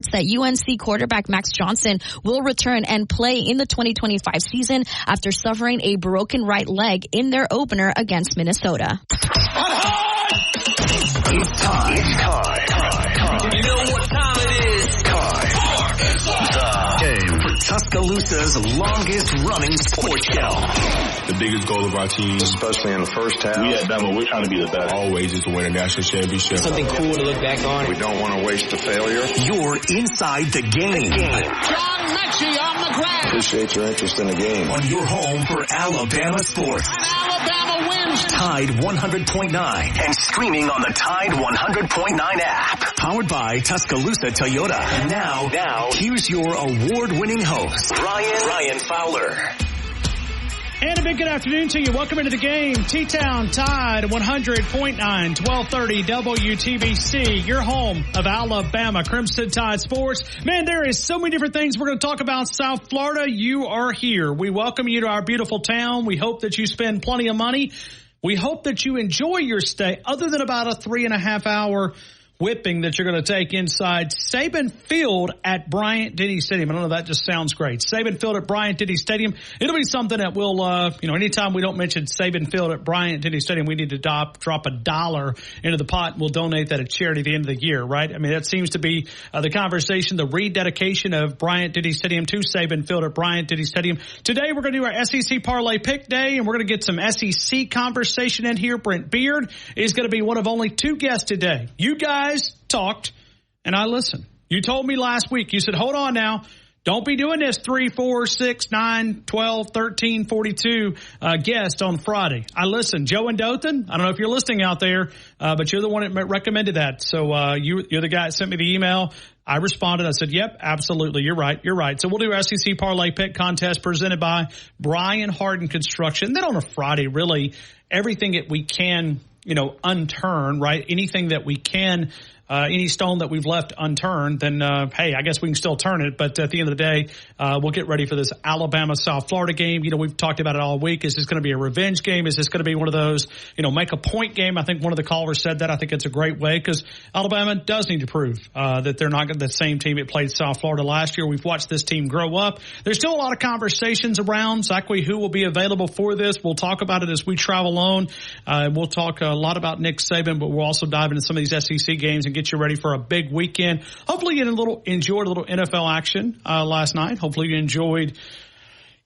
reports that UNC quarterback Max Johnson will return and play in the 2025 season after suffering a broken right leg in their opener against Minnesota. It's time. You know what time it is. Time. Game for Tuscaloosa's longest running sports show. The biggest goal of our team, especially in the first half, we at Bama, we're trying to be the best. Always is to win a national championship. Something cool to look back on. We don't want to waste a failure. You're inside the game. John Mechie on the ground. Appreciate your interest in the game. On your home for Alabama sports. Alabama wins. Tide 100.9 and streaming on the Tide 100.9 app. Powered by Tuscaloosa Toyota. And now, here's your award-winning host, Ryan Fowler. And a big good afternoon to you. Welcome into the game. T-Town Tide 100.9, 1230 WTBC, your home of Alabama Crimson Tide Sports. Man, there is so many different things we're going to talk about. South Florida, you are here. We welcome you to our beautiful town. We hope that you spend plenty of money. We hope that you enjoy your stay, other than about a 3.5 hour whipping that you're going to take inside Saban Field at Bryant-Denny Stadium. I don't know, that just sounds great. Saban Field at Bryant-Denny Stadium. It'll be something that we'll, anytime we don't mention Saban Field at Bryant-Denny Stadium, we need to drop $1 into the pot, and we'll donate that at charity at the end of the year, right? I mean, that seems to be the conversation, the rededication of Bryant-Denny Stadium to Saban Field at Bryant-Denny Stadium. Today, we're going to do our SEC Parlay Pick Day, and we're going to get some SEC conversation in here. Brent Beard is going to be one of only 2 guests today. You guys talked and I listened. You told me last week, you said, hold on now. Don't be doing this 3, 4, 6, 9, 12, 13, 42 guests on Friday. I listened. Joe and Dothan, I don't know if you're listening out there, but you're the one that recommended that. So you're the guy that sent me the email. I responded. I said, yep, absolutely. You're right. So we'll do our SEC Parlay Pick Contest presented by Brian Harden Construction. Then on a Friday, really, everything that we can unturn, right? Anything that we can, any stone that we've left unturned, then, hey, I guess we can still turn it. But at the end of the day, we'll get ready for this Alabama-South Florida game. We've talked about it all week. Is this going to be a revenge game? Is this going to be one of those, make a point game? I think one of the callers said that. I think it's a great way because Alabama does need to prove that they're not the same team that played South Florida last year. We've watched this team grow up. There's still a lot of conversations around exactly who will be available for this. We'll talk about it as we travel on. We'll talk a lot about Nick Saban, but we'll also dive into some of these SEC games and get you ready for a big weekend. Hopefully you enjoyed a little NFL action last night. Hopefully you enjoyed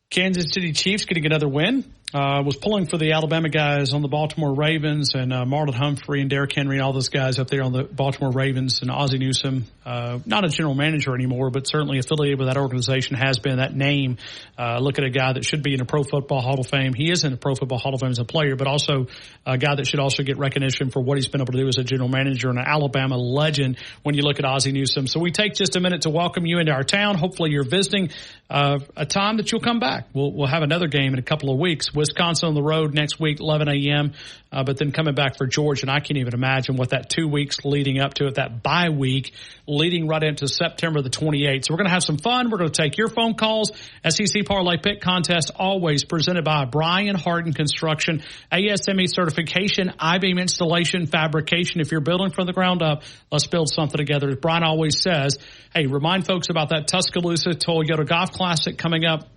Kansas City Chiefs getting another win. Was pulling for the Alabama guys on the Baltimore Ravens and Marlon Humphrey and Derrick Henry and all those guys up there on the Baltimore Ravens and Ozzie Newsome. Not a general manager anymore, but certainly affiliated with that organization, has been that name. Look at a guy that should be in the Pro Football Hall of Fame. He is in the Pro Football Hall of Fame as a player, but also a guy that should also get recognition for what he's been able to do as a general manager and an Alabama legend when you look at Ozzie Newsome. So we take just a minute to welcome you into our town. Hopefully you're visiting a time that you'll come back. We'll have another game in a couple of weeks. Wisconsin on the road next week, 11 a.m., but then coming back for Georgia. And I can't even imagine what that 2 weeks leading up to it, that bye week leading right into September the 28th. So we're going to have some fun. We're going to take your phone calls. SEC Parlay Pick Contest, always presented by Brian Harden Construction, ASME certification, I-beam installation, fabrication. If you're building from the ground up, let's build something together. As Brian always says, hey, remind folks about that Tuscaloosa Toyota Golf Classic coming up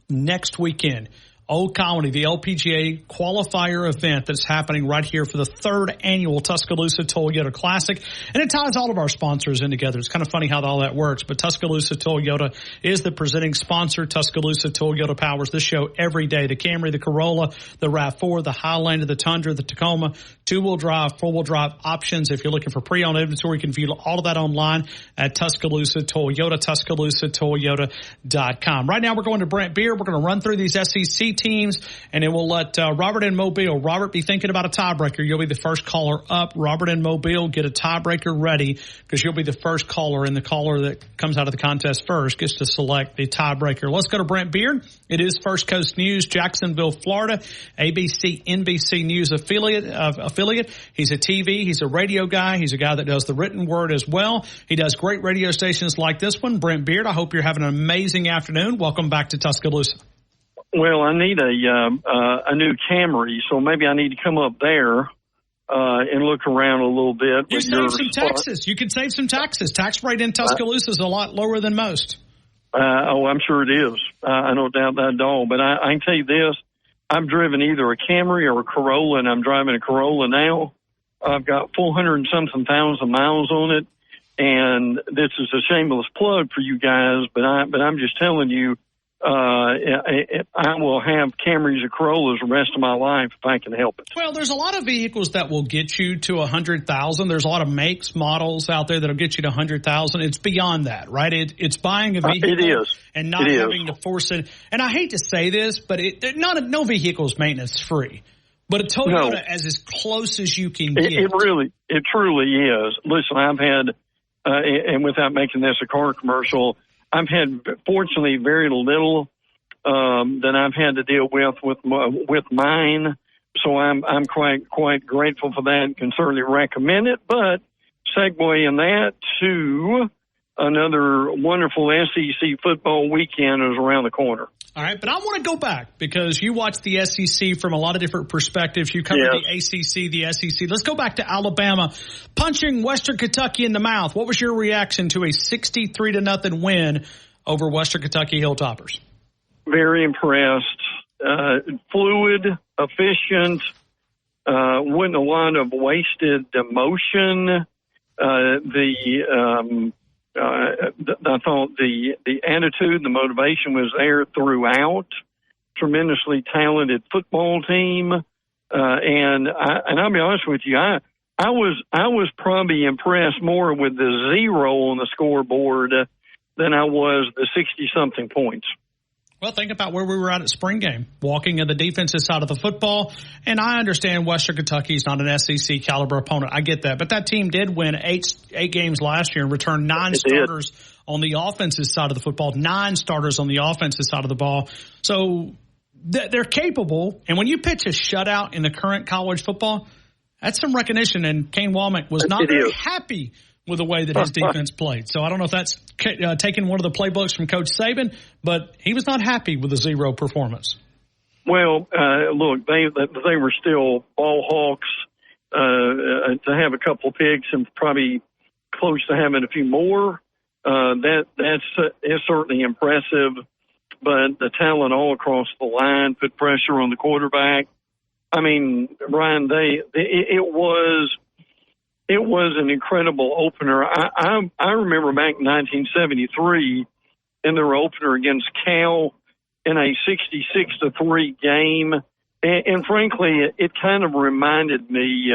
next weekend. Old Colony, the LPGA qualifier event that's happening right here for the 3rd annual Tuscaloosa Toyota Classic. And it ties all of our sponsors in together. It's kind of funny how all that works, but Tuscaloosa Toyota is the presenting sponsor. Tuscaloosa Toyota powers this show every day. The Camry, the Corolla, the RAV4, the Highlander, the Tundra, the Tacoma, 2-wheel drive, 4-wheel drive options. If you're looking for pre-owned inventory, you can view all of that online at Tuscaloosa Toyota, TuscaloosaToyota.com. Right now we're going to Brent Beard. We're going to run through these SEC teams, and then we'll let Robert in Mobile. Robert, be thinking about a tiebreaker. You'll be the first caller up. Robert in Mobile, get a tiebreaker ready because you'll be the first caller, and the caller that comes out of the contest first gets to select the tiebreaker. Let's go to Brent Beard. It is First Coast News, Jacksonville, Florida, ABC, NBC News affiliate. He's a TV, he's a radio guy. He's a guy that does the written word as well. He does great radio stations like this one. Brent Beard, I hope you're having an amazing afternoon. Welcome back to Tuscaloosa. Well, I need a new Camry, so maybe I need to come up there and look around a little bit. You save some taxes. You can save some taxes. Tax rate in Tuscaloosa is a lot lower than most. I'm sure it is. I don't doubt that at all. But I can tell you this. I've driven either a Camry or a Corolla, and I'm driving a Corolla now. I've got 400-something thousand miles on it. And this is a shameless plug for you guys, but I'm just telling you, I will have Camrys or Corollas the rest of my life if I can help it. Well, there's a lot of vehicles that will get you to 100,000. There's a lot of makes, models out there that'll get you to 100,000. It's beyond that, right? It's buying a vehicle. It is. And not having to force it. And I hate to say this, but no vehicle is maintenance free. But a Toyota as close as you can get. It truly is. Listen, I've had, and without making this a car commercial, I've had, fortunately, very little that I've had to deal with mine. So I'm quite grateful for that and can certainly recommend it. But segue in that to another wonderful SEC football weekend is around the corner. All right, but I want to go back because you watch the SEC from a lot of different perspectives. You covered the ACC, the SEC. Let's go back to Alabama punching Western Kentucky in the mouth. What was your reaction to a 63-0 win over Western Kentucky Hilltoppers? Very impressed. Fluid, efficient, wasn't a lot of wasted emotion. I thought the attitude, the motivation was there throughout. Tremendously talented football team, and I'll be honest with you, I was probably impressed more with the 0 on the scoreboard than I was the 60-something points. Well, think about where we were at spring game, walking in the defensive side of the football. And I understand Western Kentucky is not an SEC caliber opponent. I get that. But that team did win eight games last year and returned 9 starters on the offensive side of the football, 9 starters on the offensive side of the ball. So they're capable. And when you pitch a shutout in the current college football, that's some recognition. And Kane Womack was not very happy with the way that his defense played. So I don't know if that's taking one of the playbooks from Coach Saban, but he was not happy with the 0 performance. Well, look, they were still ball hawks to have a couple picks and probably close to having a few more. That's certainly impressive, but the talent all across the line put pressure on the quarterback. I mean, Ryan, it was an incredible opener. I remember back in 1973 in their opener against Cal in a 66-3 game. And frankly, it kind of reminded me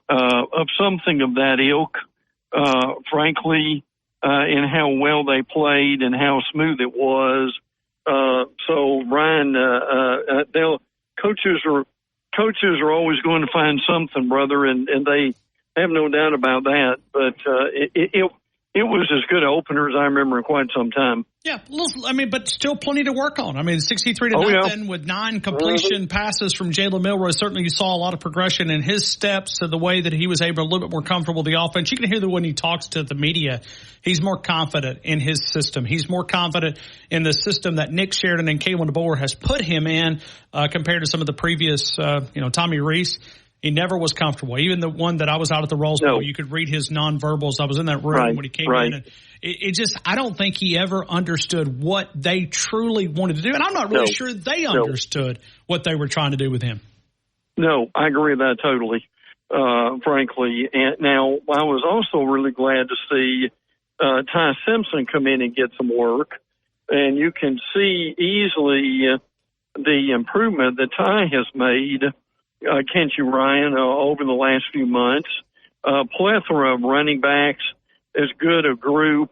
of something of that ilk, frankly, in how well they played and how smooth it was. So, Ryan, coaches are always going to find something, brother, and they have no doubt about that. But it was as good an opener as I remember in quite some time. Yeah, but still plenty to work on. I mean, 63-0 with 9 completion passes from Jalen Milroy. Certainly you saw a lot of progression in his steps to the way that he was able to a little bit more comfortable with the offense. You can hear that when he talks to the media, he's more confident in his system. He's more confident in the system that Nick Sheridan and Kalen DeBoer has put him in compared to some of the previous, Tommy Rees. He never was comfortable. Even the one that I was out at the Rose Bowl, you could read his nonverbals. I was in that room when he came in. And I don't think he ever understood what they truly wanted to do. And I'm not really sure they understood what they were trying to do with him. No, I agree with that totally, frankly. And now, I was also really glad to see Ty Simpson come in and get some work. And you can see easily the improvement that Ty has made, can't you, Ryan, over the last few months. Plethora of running backs, as good a group,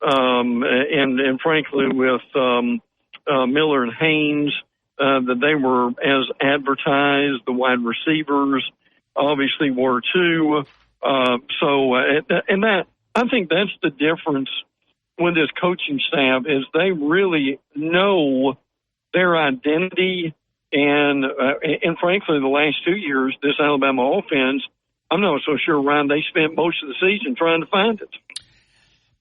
and frankly with Miller and Haynes, that they were as advertised. The wide receivers obviously were too. And that, I think that's the difference with this coaching staff, is they really know their identity. And frankly, the last 2 years, this Alabama offense, I'm not so sure, Ryan, they spent most of the season trying to find it.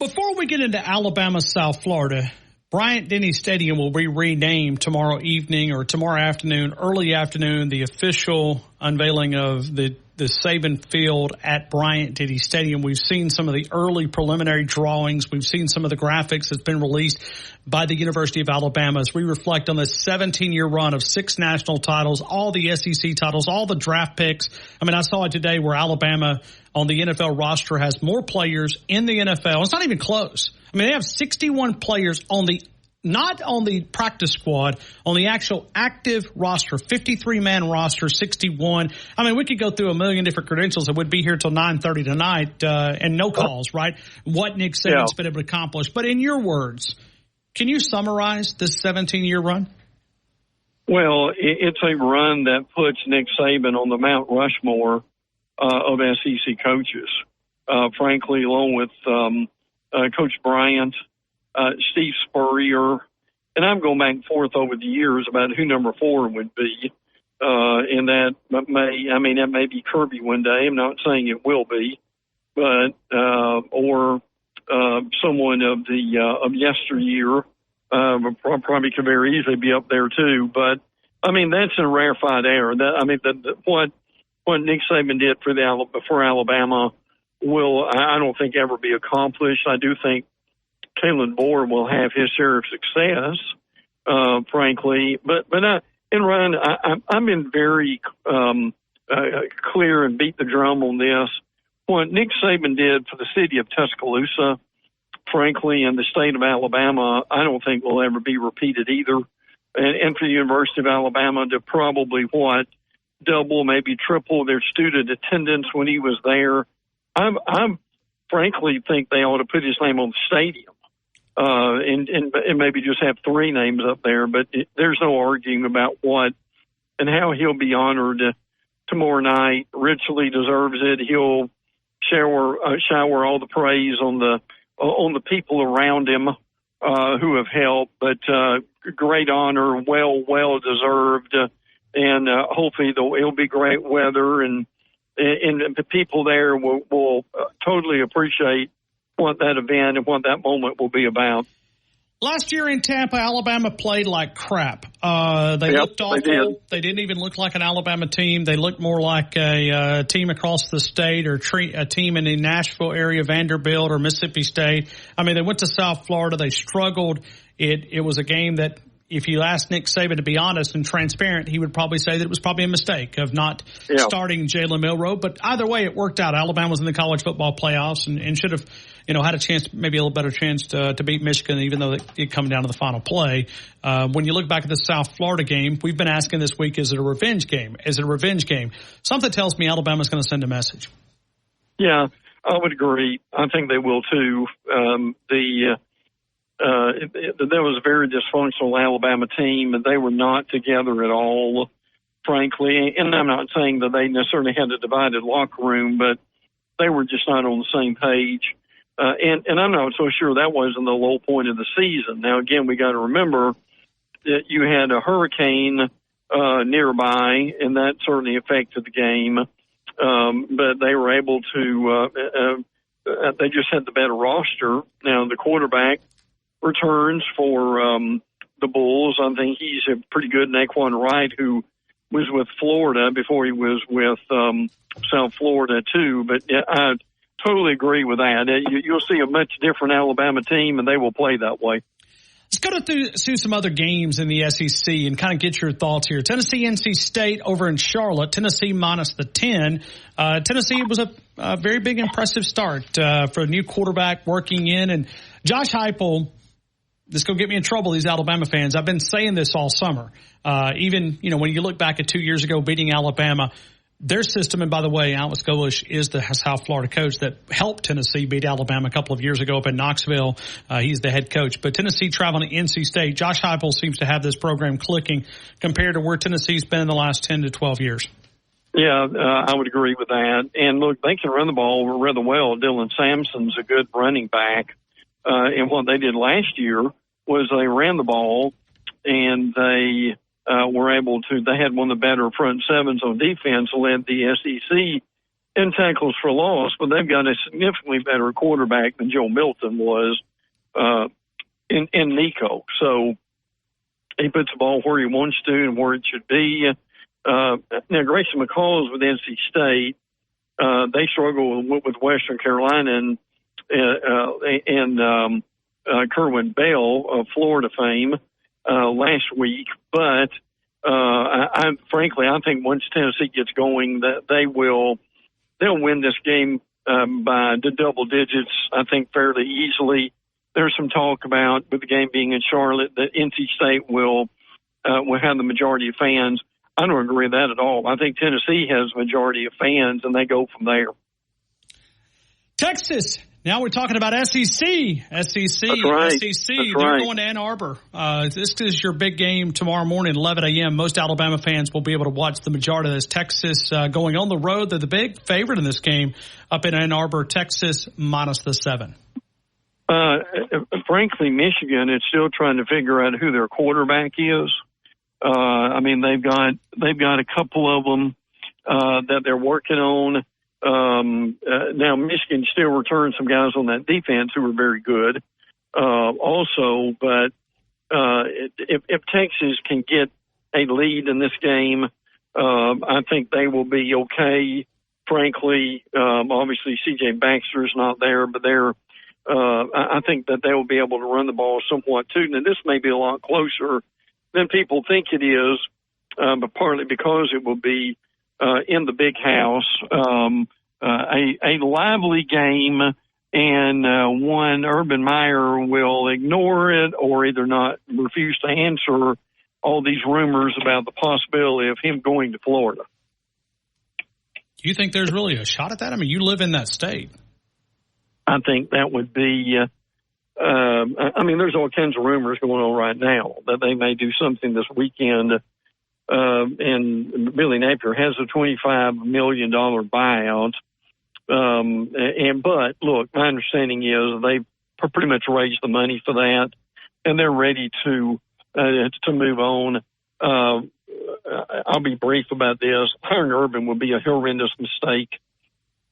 Before we get into Alabama, South Florida, Bryant-Denny Stadium will be renamed tomorrow evening or tomorrow afternoon, early afternoon, the official unveiling of the the Saban Field at Bryant-Denny Stadium. We've seen some of the early preliminary drawings. We've seen some of the graphics that's been released by the University of Alabama as we reflect on this 17-year run of 6 national titles, all the SEC titles, all the draft picks. I mean, I saw it today where Alabama on the NFL roster has more players in the NFL. It's not even close. I mean, they have 61 players not on the practice squad, on the actual active roster, 53-man roster, 61. I mean, we could go through a million different credentials and we'd be here till 9:30 tonight, and no calls, right? What Nick Saban's been able to accomplish. But in your words, can you summarize this 17-year run? Well, it's a run that puts Nick Saban on the Mount Rushmore of SEC coaches. Frankly, along with Coach Bryant, Steve Spurrier, and I'm going back and forth over the years about who number 4 would be. And that may be Kirby one day. I'm not saying it will be, but or someone of yesteryear probably could very easily be up there too. But I mean, that's a rarefied air. What Nick Saban did for Alabama will, I don't think, ever be accomplished. I do think Kalen Moore will have his share of success, frankly. But in Ryan, I've been very clear and beat the drum on this. What Nick Saban did for the city of Tuscaloosa, frankly, and the state of Alabama, I don't think will ever be repeated either. And for the University of Alabama to probably double, maybe triple their student attendance when he was there. I frankly think they ought to put his name on the stadium. And maybe just have 3 names up there, but there's no arguing about what and how he'll be honored tomorrow night. Richly deserves it. He'll shower all the praise on the people around him who have helped, but great honor, well deserved, and hopefully it'll be great weather, and the people there will totally appreciate what that event and what that moment will be about. Last year in Tampa, Alabama played like crap. They looked awful. They didn't even look like an Alabama team. They looked more like a team across the state or a team in the Nashville area, Vanderbilt or Mississippi State. I mean, they went to South Florida. They struggled. It was a game that, if you asked Nick Saban to be honest and transparent, he would probably say that it was probably a mistake of not starting Jalen Milroe. But either way, it worked out. Alabama was in the college football playoffs and should have, had a chance, maybe a little better chance to beat Michigan, even though it come down to the final play. When you look back at the South Florida game, we've been asking this week, is it a revenge game? Is it a revenge game? Something tells me Alabama's going to send a message. Yeah, I would agree. I think they will too. There was a very dysfunctional Alabama team, and they were not together at all, frankly. And I'm not saying that they necessarily had a divided locker room, but they were just not on the same page. And I'm not so sure that wasn't the low point of the season. Now, again, we got to remember that you had a hurricane nearby, and that certainly affected the game. But they were able to they just had the better roster. Now, the quarterback returns for the Bulls. I think he's a pretty good Naquan Wright, who was with Florida before he was with South Florida too. But I totally agree with that. You'll see a much different Alabama team, and they will play that way. Let's go through some other games in the SEC and kind of get your thoughts here. Tennessee, NC State over in Charlotte. Tennessee minus the 10. Tennessee was a very big, impressive start for a new quarterback working in. And Josh Heupel, this going to get me in trouble, these Alabama fans. I've been saying this all summer. Even, when you look back at 2 years ago beating Alabama, their system, and by the way, Alex Golesh is the South Florida coach that helped Tennessee beat Alabama a couple of years ago up in Knoxville. He's the head coach. But Tennessee traveling to NC State, Josh Heupel seems to have this program clicking compared to where Tennessee's been in the last 10 to 12 years. Yeah, I would agree with that. And look, they can run the ball rather well. Dylan Sampson's a good running back. And what they did last year was they ran the ball, and they were able to, they had one of the better front sevens on defense, led the SEC in tackles for loss, but they've got a significantly better quarterback than Joe Milton was in Nico. So he puts the ball where he wants to and where it should be. Now, Grayson McCall is with NC State. they struggle with Western Carolina and Kerwin Bell of Florida fame last week. But frankly, I think once Tennessee gets going, that they'll win this game by the double digits, I think, fairly easily. There's some talk about, with the game being in Charlotte, that NC State will have the majority of fans. I don't agree with that at all. I think Tennessee has a majority of fans, and they go from there. Texas. Now we're talking about SEC. That's right. SEC. They're going to Ann Arbor. This is your big game tomorrow morning, 11 a.m. Most Alabama fans will be able to watch the majority of this. Texas going on the road. They're the big favorite in this game up in Ann Arbor, Texas, minus the 7. Frankly, Michigan is still trying to figure out who their quarterback is. I mean, they've got a couple of them that they're working on. Now Michigan still returns some guys on that defense who are very good, also, but, if Texas can get a lead in this game, I think they will be okay. Frankly, obviously CJ Baxter's not there, but I think that they will be able to run the ball somewhat too. Now this may be a lot closer than people think it is, but partly because it will be in the big house, a lively game, and one Urban Meyer will ignore it or either not refuse to answer all these rumors about the possibility of him going to Florida. Do you think there's really a shot at that? I mean, you live in that state. I think that would be I mean, there's all kinds of rumors going on right now that they may do something this weekend. And Billy Napier has a $25 million buyout. But look, my understanding is they've pretty much raised the money for that, and they're ready to move on. I'll be brief about this. Hiring Urban would be a horrendous mistake.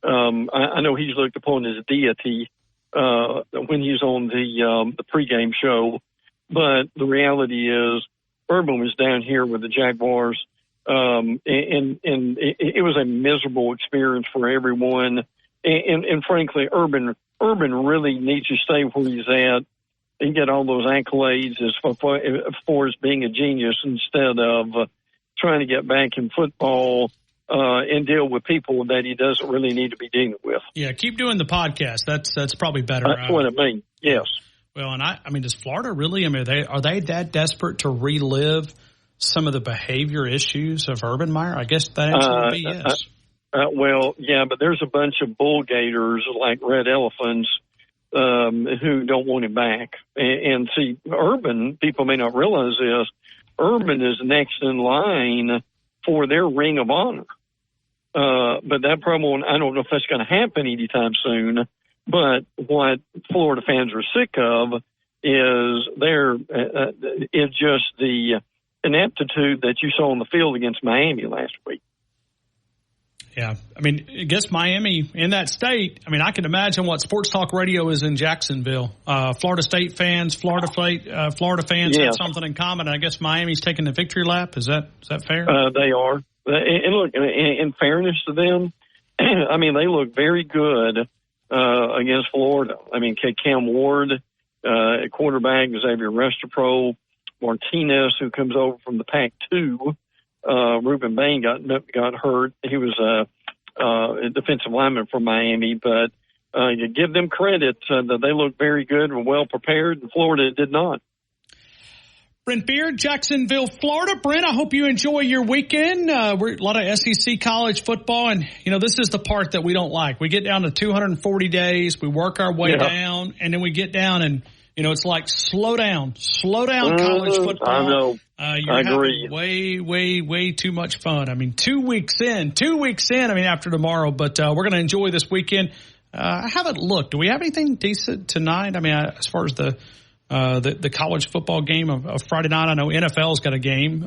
I know he's looked upon as a deity when he's on the pregame show, but the reality is Urban was down here with the Jaguars, and it was a miserable experience for everyone. And frankly, Urban really needs to stay where he's at and get all those accolades as far as being a genius, instead of trying to get back in football and deal with people that he doesn't really need to be dealing with. Yeah, keep doing the podcast. That's probably better. That's what it means. Yes. Well, and I mean, does Florida really? I mean, are they that desperate to relive some of the behavior issues of Urban Meyer? I guess that answer would be yes. Well, yeah, but there's a bunch of bull gators like red elephants who don't want him back. And see, Urban, people may not realize this, Urban is next in line for their Ring of Honor. But that probably, I don't know if that's going to happen anytime soon. But what Florida fans are sick of is it's just the ineptitude that you saw on the field against Miami last week. Yeah, I mean, against Miami in that state, I mean, I can imagine what Sports Talk Radio is in Jacksonville. Florida State fans, Florida fans have something in common. I guess Miami's taking the victory lap. Is that fair? They are. And look, in fairness to them, I mean, they look very good against Florida. I mean, Cam Ward, quarterback, Xavier Restapro, Martinez, who comes over from the Pac-2. Ruben Bain got hurt. He was a defensive lineman from Miami, but you give them credit that they look very good and well prepared, and Florida did not. Brent Beard, Jacksonville, Florida. Brent, I hope you enjoy your weekend. We're a lot of SEC college football, and, you know, this is the part that we don't like. We get down to 240 days, we work our way down, and then we get down and, you know, it's like slow down college football. I know. You're I agree. Having way too much fun. I mean, 2 weeks in, I mean, after tomorrow, but we're going to enjoy this weekend. I haven't looked. Do we have anything decent tonight? I mean, as far as the the college football game of Friday night. I know NFL's got a game.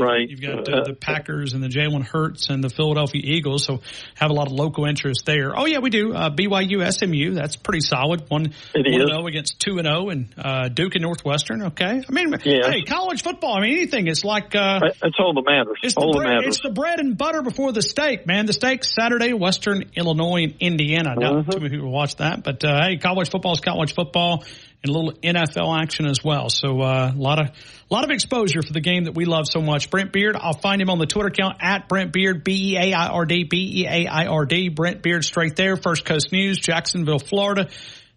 Right. You've got the Packers and the Jalen Hurts and the Philadelphia Eagles, so have a lot of local interest there. Oh, yeah, we do. BYU, SMU, that's pretty solid. 1-0 against 2-0, and Duke and Northwestern, okay. I mean, hey, college football, I mean, anything, it's like... that's all that matters. It's the bread and butter before the steak, man. The steak's Saturday, Western Illinois and Indiana. Not too many people watch that, but, hey, college football is college football. And a little NFL action as well. So a lot of exposure for the game that we love so much. Brent Beard, I'll find him on the Twitter account at Brent Beard, Beaiרד, Beaiרד. Brent Beard straight there. First Coast News, Jacksonville, Florida.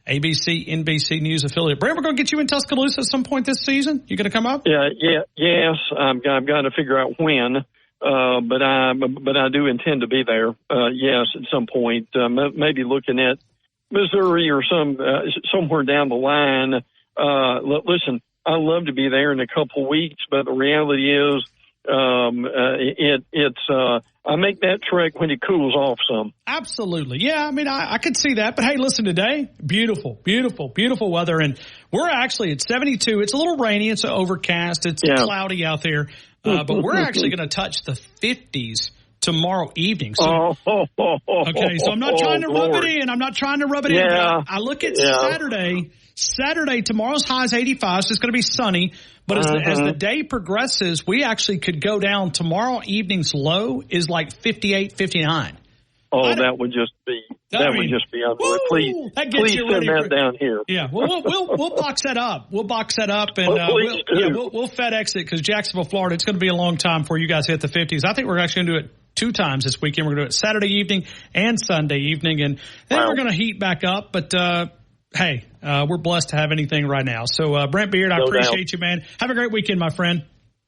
ABC, NBC News affiliate. Brent, we're going to get you in Tuscaloosa at some point this season. You going to come up? Yes. I've got to figure out when. But I do intend to be there. Yes, at some point. Maybe looking at Missouri or somewhere down the line. Listen, I love to be there in a couple weeks, but the reality is, I make that trek when it cools off some. Absolutely. Yeah. I mean, I could see that, but hey, listen, today, beautiful weather. And we're actually at 72. It's a little rainy. It's overcast. It's cloudy out there. But we're actually going to touch the 50s tomorrow evening. So, okay, so I'm not trying to rub it in. I look at Saturday, tomorrow's high is 85, so it's going to be sunny. But as the day progresses, we actually could go down. Tomorrow evening's low is like 58, 59. Oh, that would just be unbelievable. Please send that down here. Yeah, we'll box that up. We'll box that up, and we'll FedEx it because Jacksonville, Florida. It's going to be a long time before you guys hit the 50s. I think we're actually going to do it 2 times this weekend. We're going to do it Saturday evening and Sunday evening, and then we're going to heat back up. But hey, we're blessed to have anything right now. So Brent Beard, I appreciate you, man. Have a great weekend, my friend.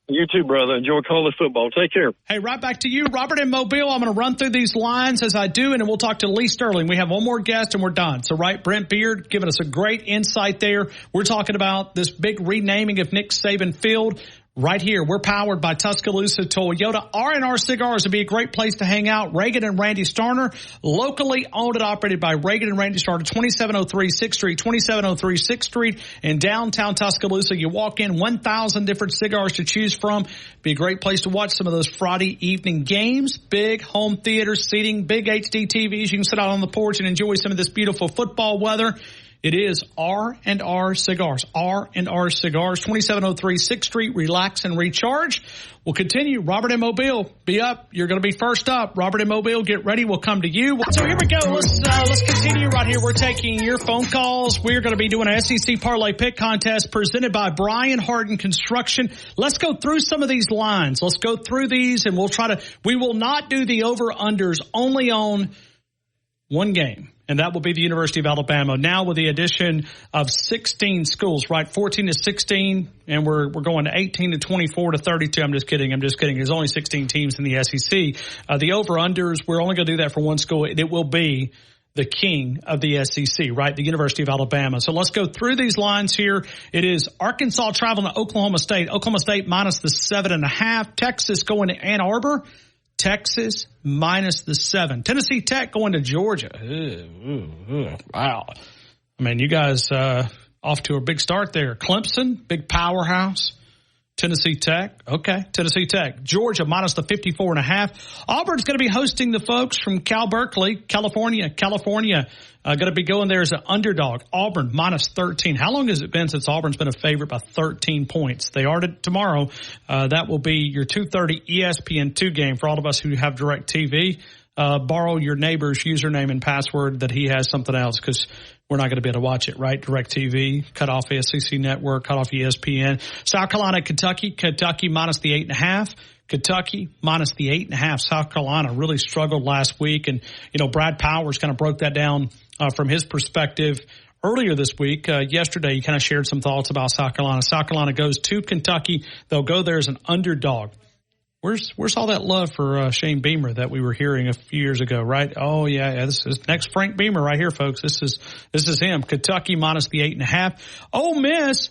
You too, brother. Enjoy college football. Take care. Hey, right back to you, Robert in Mobile. I'm going to run through these lines as I do, and then we'll talk to Lee Sterling. We have one more guest, and we're done. So, Brent Beard giving us a great insight there. We're talking about this big renaming of Nick Saban Field. Right here, we're powered by Tuscaloosa Toyota. R&R Cigars would be a great place to hang out. Reagan and Randy Starner, locally owned and operated by Reagan and Randy Starner, 2703 6th Street, 2703 6th Street in downtown Tuscaloosa. You walk in, 1,000 different cigars to choose from. Be a great place to watch some of those Friday evening games. Big home theater seating, big HD TVs. You can sit out on the porch and enjoy some of this beautiful football weather. It is R&R Cigars. R&R Cigars, 2703 6th Street. Relax and recharge. We'll continue. Robert in Mobile, be up. You're going to be first up. Robert in Mobile, get ready. We'll come to you. So here we go. Let's continue right here. We're taking your phone calls. We're going to be doing an SEC Parlay Pick Contest presented by Brian Harden Construction. Let's go through some of these lines. Let's go through these, and we will not do the over-unders, only on one game. And that will be the University of Alabama. Now with the addition of 16 schools, right? 14 to 16, and we're going to 18 to 24 to 32. I'm just kidding. There's only 16 teams in the SEC. The over-unders, we're only going to do that for one school. It will be the king of the SEC, right? The University of Alabama. So let's go through these lines here. It is Arkansas traveling to Oklahoma State. Oklahoma State minus the 7.5. Texas going to Ann Arbor. Texas minus the 7. Tennessee Tech going to Georgia. Wow. I mean, you guys off to a big start there. Clemson, big powerhouse. Tennessee Tech. Okay, Tennessee Tech. Georgia minus the 54.5. Auburn's going to be hosting the folks from Cal Berkeley, California. Going to be going there as an underdog. Auburn minus 13. How long has it been since Auburn's been a favorite by 13 points? They are tomorrow. That will be your 2:30 ESPN2 game for all of us who have DirecTV. Borrow your neighbor's username and password that he has something else because we're not going to be able to watch it, right? DirecTV, cut off SEC Network, cut off ESPN. South Carolina, Kentucky minus the 8.5. Kentucky minus the 8.5. South Carolina really struggled last week. And, Brad Powers kind of broke that down from his perspective earlier this week. Yesterday, he kind of shared some thoughts about South Carolina. South Carolina goes to Kentucky. They'll go there as an underdog. Where's all that love for Shane Beamer that we were hearing a few years ago, right? Oh yeah, this is next Frank Beamer right here, folks. This is him. Kentucky minus the 8.5. Ole Miss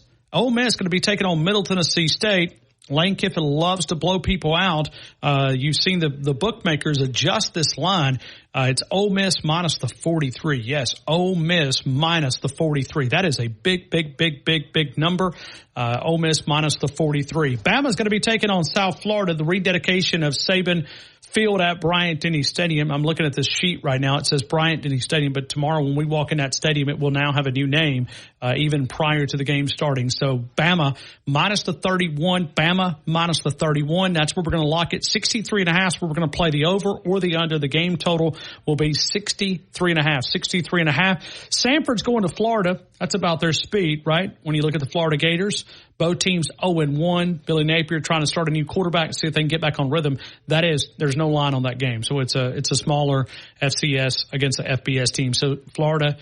going to be taking on Middle Tennessee State. Lane Kiffin loves to blow people out. You've seen the bookmakers adjust this line. It's Ole Miss minus the 43. Yes, Ole Miss minus the 43. That is a big number. Ole Miss minus the 43. Bama's going to be taking on South Florida, the rededication of Saban Field at Bryant-Denny Stadium. I'm looking at this sheet right now. It says Bryant-Denny Stadium, but tomorrow when we walk in that stadium, it will now have a new name, even prior to the game starting. So Bama minus the 31, Bama minus the 31. That's where we're going to lock it. 63.5 where we're going to play the over or the under. The game total will be 63.5. Sanford's going to Florida. That's about their speed, right? When you look at the Florida Gators, both teams 0-1. Billy Napier trying to start a new quarterback, see if they can get back on rhythm. There's no line on that game. So it's a smaller FCS against the FBS team. So Florida,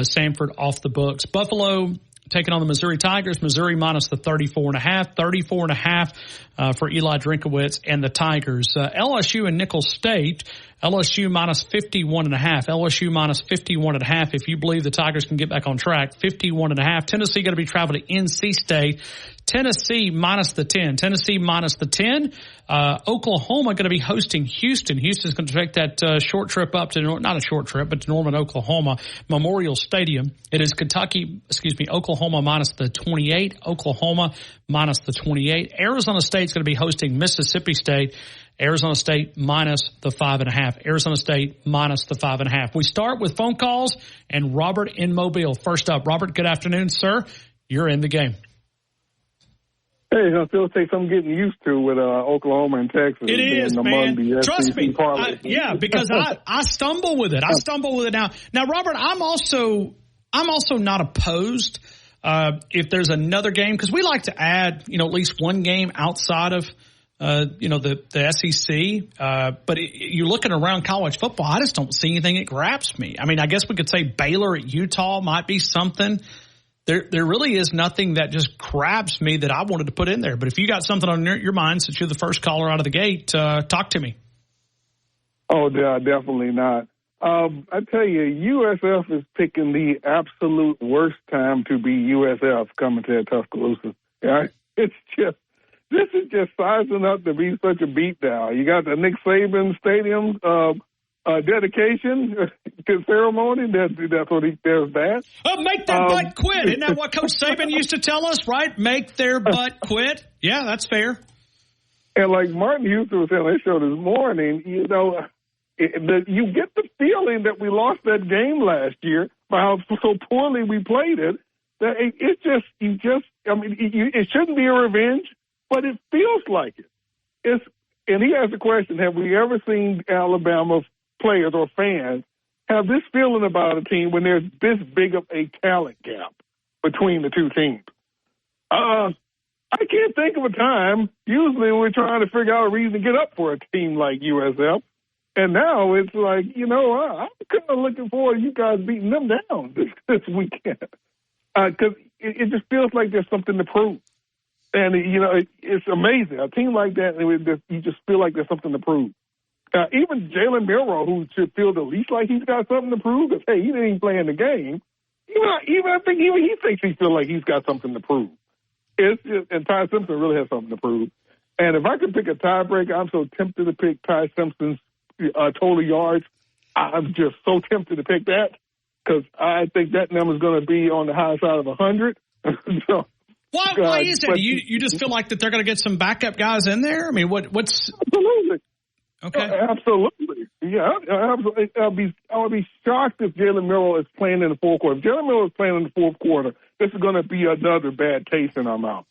Sanford off the books. Buffalo taking on the Missouri Tigers. Missouri minus the 34.5. 34.5 for Eli Drinkowitz and the Tigers. LSU and Nicholls State. LSU minus 51.5. LSU minus 51.5. If you believe the Tigers can get back on track, 51.5. Tennessee going to be traveling to NC State. Tennessee minus the 10. Tennessee minus the 10. Oklahoma going to be hosting Houston. Houston's going to take that short trip up to, not a short trip, but to Norman, Oklahoma, Memorial Stadium. It is Oklahoma minus the 28. Oklahoma minus the 28. Arizona State's going to be hosting Mississippi State. Arizona State minus the 5.5. Arizona State minus the 5.5. We start with phone calls and Robert in Mobile. First up, Robert, good afternoon, sir. You're in the game. Hey, I still take some getting used to with Oklahoma and Texas. It is, man. Trust me. Because I stumble with it. I stumble with it now. Now, Robert, I'm also not opposed if there's another game, because we like to add, at least one game outside of the SEC. But you're looking around college football, I just don't see anything that grabs me. I mean, I guess we could say Baylor at Utah might be something. There really is nothing that just grabs me that I wanted to put in there. But if you got something on your mind, since you're the first caller out of the gate, talk to me. Oh, yeah, definitely not. I tell you, USF is picking the absolute worst time to be USF coming to Tuscaloosa. Yeah, this is just sizing up to be such a beatdown. You got the Nick Saban Stadium dedication ceremony. That's what there's that. Make their butt quit. Isn't that what Coach Saban used to tell us, right? Make their butt quit. Yeah, that's fair. And like Martin Houston was saying on his show this morning, you get the feeling that we lost that game last year by how so poorly we played it. That it shouldn't be a revenge, but it feels like it. And he asked the question, have we ever seen Alabama players or fans have this feeling about a team when there's this big of a talent gap between the two teams? I can't think of a time. Usually we're trying to figure out a reason to get up for a team like USF. And now it's like, I'm kind of looking forward to you guys beating them down this weekend. Because it just feels like there's something to prove. And, it's amazing. A team like that, you just feel like there's something to prove. Even Jalen Milroe, who should feel the least like he's got something to prove, because, hey, he didn't even play in the game. I think he thinks he feels like he's got something to prove. And Ty Simpson really has something to prove. And if I could pick a tiebreaker, I'm so tempted to pick Ty Simpson's total yards. I'm just so tempted to pick that because I think that number is going to be on the high side of 100. So, why is that? You just feel like that they're going to get some backup guys in there? I mean, what's absolutely okay? Absolutely, yeah. Absolutely. I would be shocked if Jalen Milroe is playing in the fourth quarter. If Jalen Milroe is playing in the fourth quarter, this is going to be another bad taste in our mouth.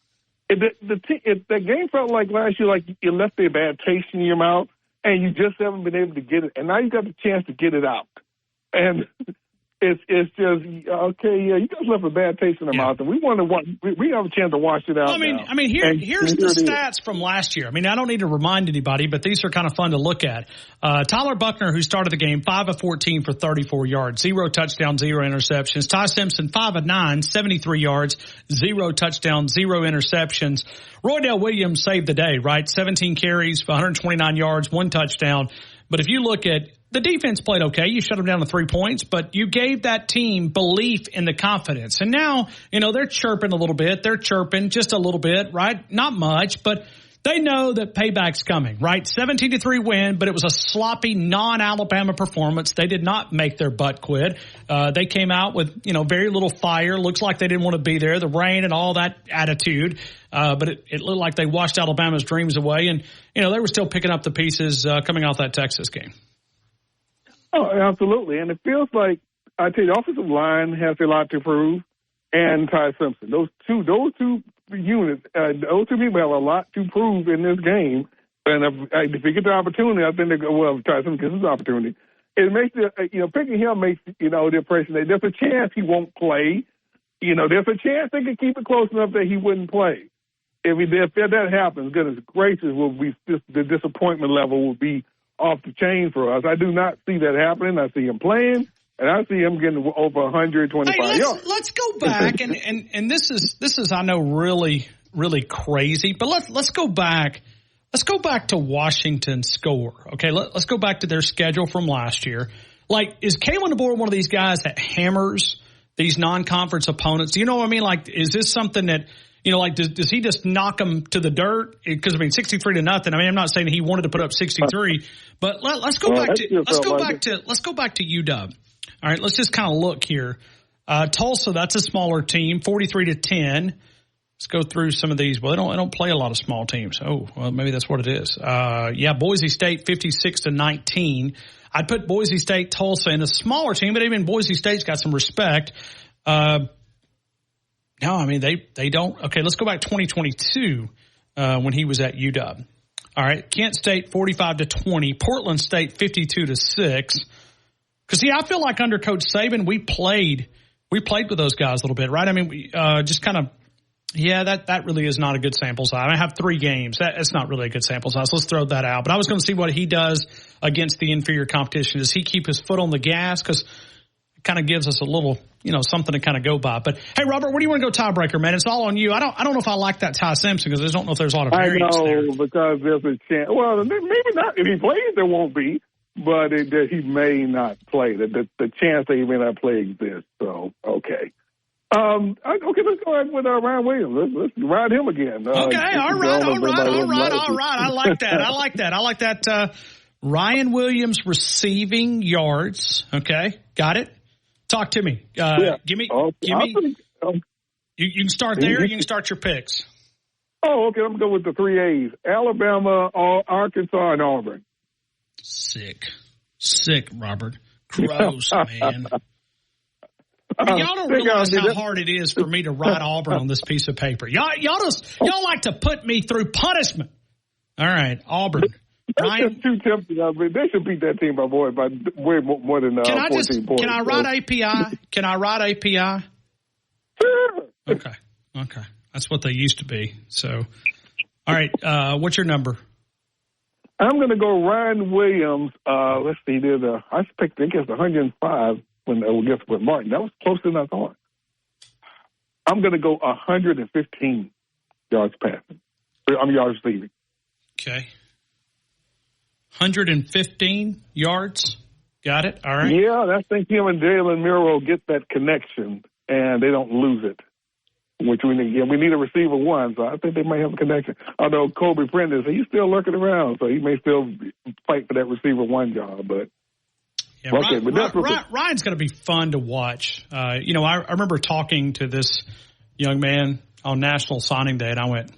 The game felt like last year, like you left a bad taste in your mouth, and you just haven't been able to get it. And now you got the chance to get it out. And it's just, okay, yeah, you guys left a bad taste in the mouth, and we have a chance to wash it out. Well, here's the stats from last year. I mean, I don't need to remind anybody, but these are kind of fun to look at. Tyler Buckner, who started the game, 5 of 14 for 34 yards, 0 touchdowns, 0 interceptions. Ty Simpson, 5 of 9, 73 yards, 0 touchdowns, 0 interceptions. Roydell Williams saved the day, right? 17 carries, 129 yards, 1 touchdown. But if you look at the defense played okay. You shut them down to 3 points, but you gave that team belief in the confidence. And now, they're chirping a little bit. They're chirping just a little bit, right? Not much, but they know that payback's coming, right? 17-3 win, but it was a sloppy non-Alabama performance. They did not make their butt quit. They came out with, very little fire. Looks like they didn't want to be there. The rain and all that attitude. But it looked like they washed Alabama's dreams away. And, they were still picking up the pieces coming off that Texas game. Oh, absolutely. And it feels like, I tell you, the offensive line has a lot to prove. And Ty Simpson. Those two units, those two people have a lot to prove in this game. And if you get the opportunity, I think Ty Simpson gets his opportunity. It makes picking him makes, the impression that there's a chance he won't play. There's a chance they could keep it close enough that he wouldn't play. If that happens, goodness gracious, the disappointment level will be off the chain for us. I do not see that happening. I see him playing. And I see him getting over 125 yards. Let's go back, and this is I know really, really crazy, but let's go back. Let's go back to Washington's score. Okay, let's go back to their schedule from last year. Like, is Kalen DeBoer one of these guys that hammers these non-conference opponents? Do you know what I mean? Like, is this something that does he just knock them to the dirt? Because 63-0. I'm not saying he wanted to put up 63, but let's go back to UW. All right, let's just kind of look here. Tulsa, that's a smaller team, 43-10. Let's go through some of these. Well, they don't play a lot of small teams. Oh, well, maybe that's what it is. Boise State, 56-19. I'd put Boise State, Tulsa in a smaller team, but even Boise State's got some respect. No, they don't. Okay, let's go back to 2022 when he was at UW. All right, Kent State, 45-20. Portland State, 52-6. Because, I feel like under Coach Saban, we played with those guys a little bit, right? That really is not a good sample size. I have 3 games. That's not really a good sample size. Let's throw that out. But I was going to see what he does against the inferior competition. Does he keep his foot on the gas? Because it kind of gives us a little, something to kind of go by. But, hey, Robert, where do you want to go tiebreaker, man? It's all on you. I don't know if I like that Ty Simpson because I don't know if there's a lot of variance there. I know, because there's a chance. Well, maybe not. If he plays, there won't be. But he may not play. The chance that he may not play exists. So, okay. Let's go ahead with Ryan Williams. Let's ride him again. Okay, all right. I like that. Ryan Williams receiving yards. Okay, got it. Talk to me. Give me. You can start there. Or you can start your picks. Oh, okay. I'm going to go with the 3 A's: Alabama, Arkansas, and Auburn. Sick, Robert. Gross, man. Y'all don't realize how hard it is for me to write Auburn on this piece of paper. Y'all like to put me through punishment. All right, Auburn. Ryan, too tempting. They should beat that team by way more than 14 points. Can I write API? Can I write API? Sure. Okay. That's what they used to be. So, all right. What's your number? I'm going to go Ryan Williams. Let's see. I think it's 105 with Martin. That was closer than I thought. I'm going to go 115 yards passing. Yards receiving. Okay. 115 yards. Got it. All right. Yeah, I think him and Jalen Miro get that connection, and they don't lose it. Which we need a receiver one, so I think they might have a connection. Although Kobe Prentice, he's still lurking around, so he may still fight for that receiver one job. But Ryan's going to be fun to watch. I remember talking to this young man on National Signing Day, and I went,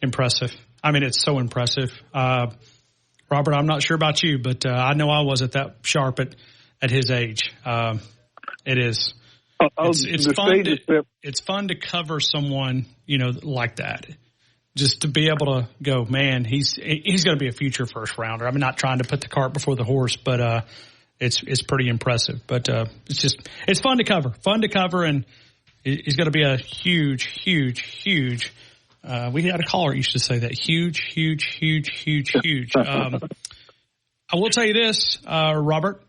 impressive. It's so impressive. Robert, I'm not sure about you, but I know I wasn't that sharp at his age. It is. It's fun to cover someone, like that. Just to be able to go, man, he's going to be a future first rounder. I'm not trying to put the cart before the horse, but it's pretty impressive. But it's fun to cover, and he's going to be a huge. We had a caller used to say that huge. I will tell you this, Robert,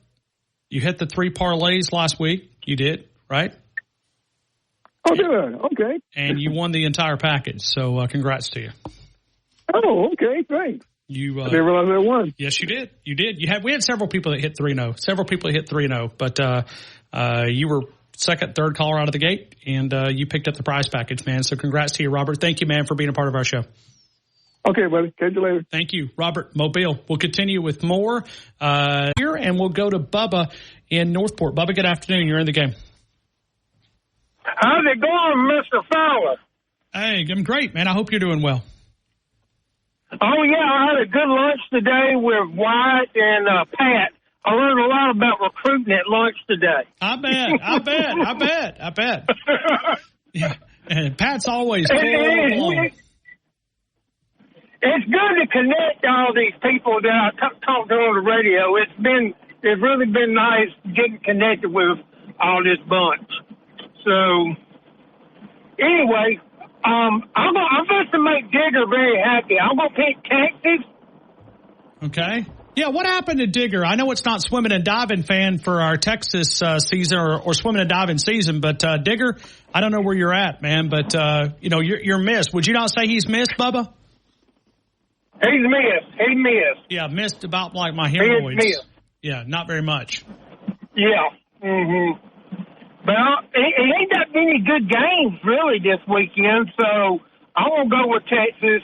you hit the 3 parlays last week. You did. Right? Oh, did I? Okay. And you won the entire package, so congrats to you. Oh, okay. Thanks. I didn't realize I won. Yes, you did. You did. We had several people that hit 3-0. Several people that hit 3-0, but you were second, third caller out of the gate, and you picked up the prize package, man. So congrats to you, Robert. Thank you, man, for being a part of our show. Okay, buddy. Catch you later. Thank you, Robert Mobile. We'll continue with more here, and we'll go to Bubba in Northport. Bubba, good afternoon. You're in the game. How's it going, Mr. Fowler? Hey, I'm great, man. I hope you're doing well. Oh, yeah, I had a good lunch today with Wyatt and Pat. I learned a lot about recruiting at lunch today. I bet. Yeah, and Pat's always full along. It's good to connect all these people that I talk to on the radio. It's really been nice getting connected with all this bunch. So, anyway, I'm going to make Digger very happy. I'm going to pick Texas. Okay. Yeah, what happened to Digger? I know it's not swimming and diving fan for our Texas season or swimming and diving season, but Digger, I don't know where you're at, man. But you're missed. Would you not say he's missed, Bubba? He's missed. Yeah, missed about like my hemorrhoids. He's missed. Yeah, not very much. Yeah. Mm-hmm. But it ain't that many good games really this weekend, so I'm gonna go with Texas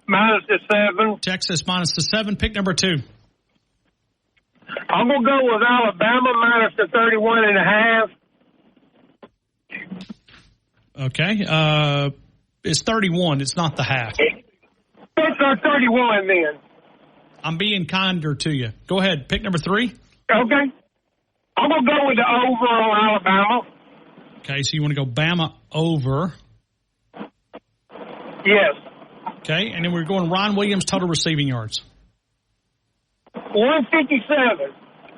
minus the 7. Texas minus the 7. Pick number 2. I'm gonna go with Alabama minus the 31.5. Okay. It's 31. It's not the half. It's 31 then. I'm being kinder to you. Go ahead. Pick number 3. Okay. I'm going to go with the over on Alabama. Okay, so you want to go Bama over. Yes. Okay, and then we're going Ron Williams total receiving yards. 157.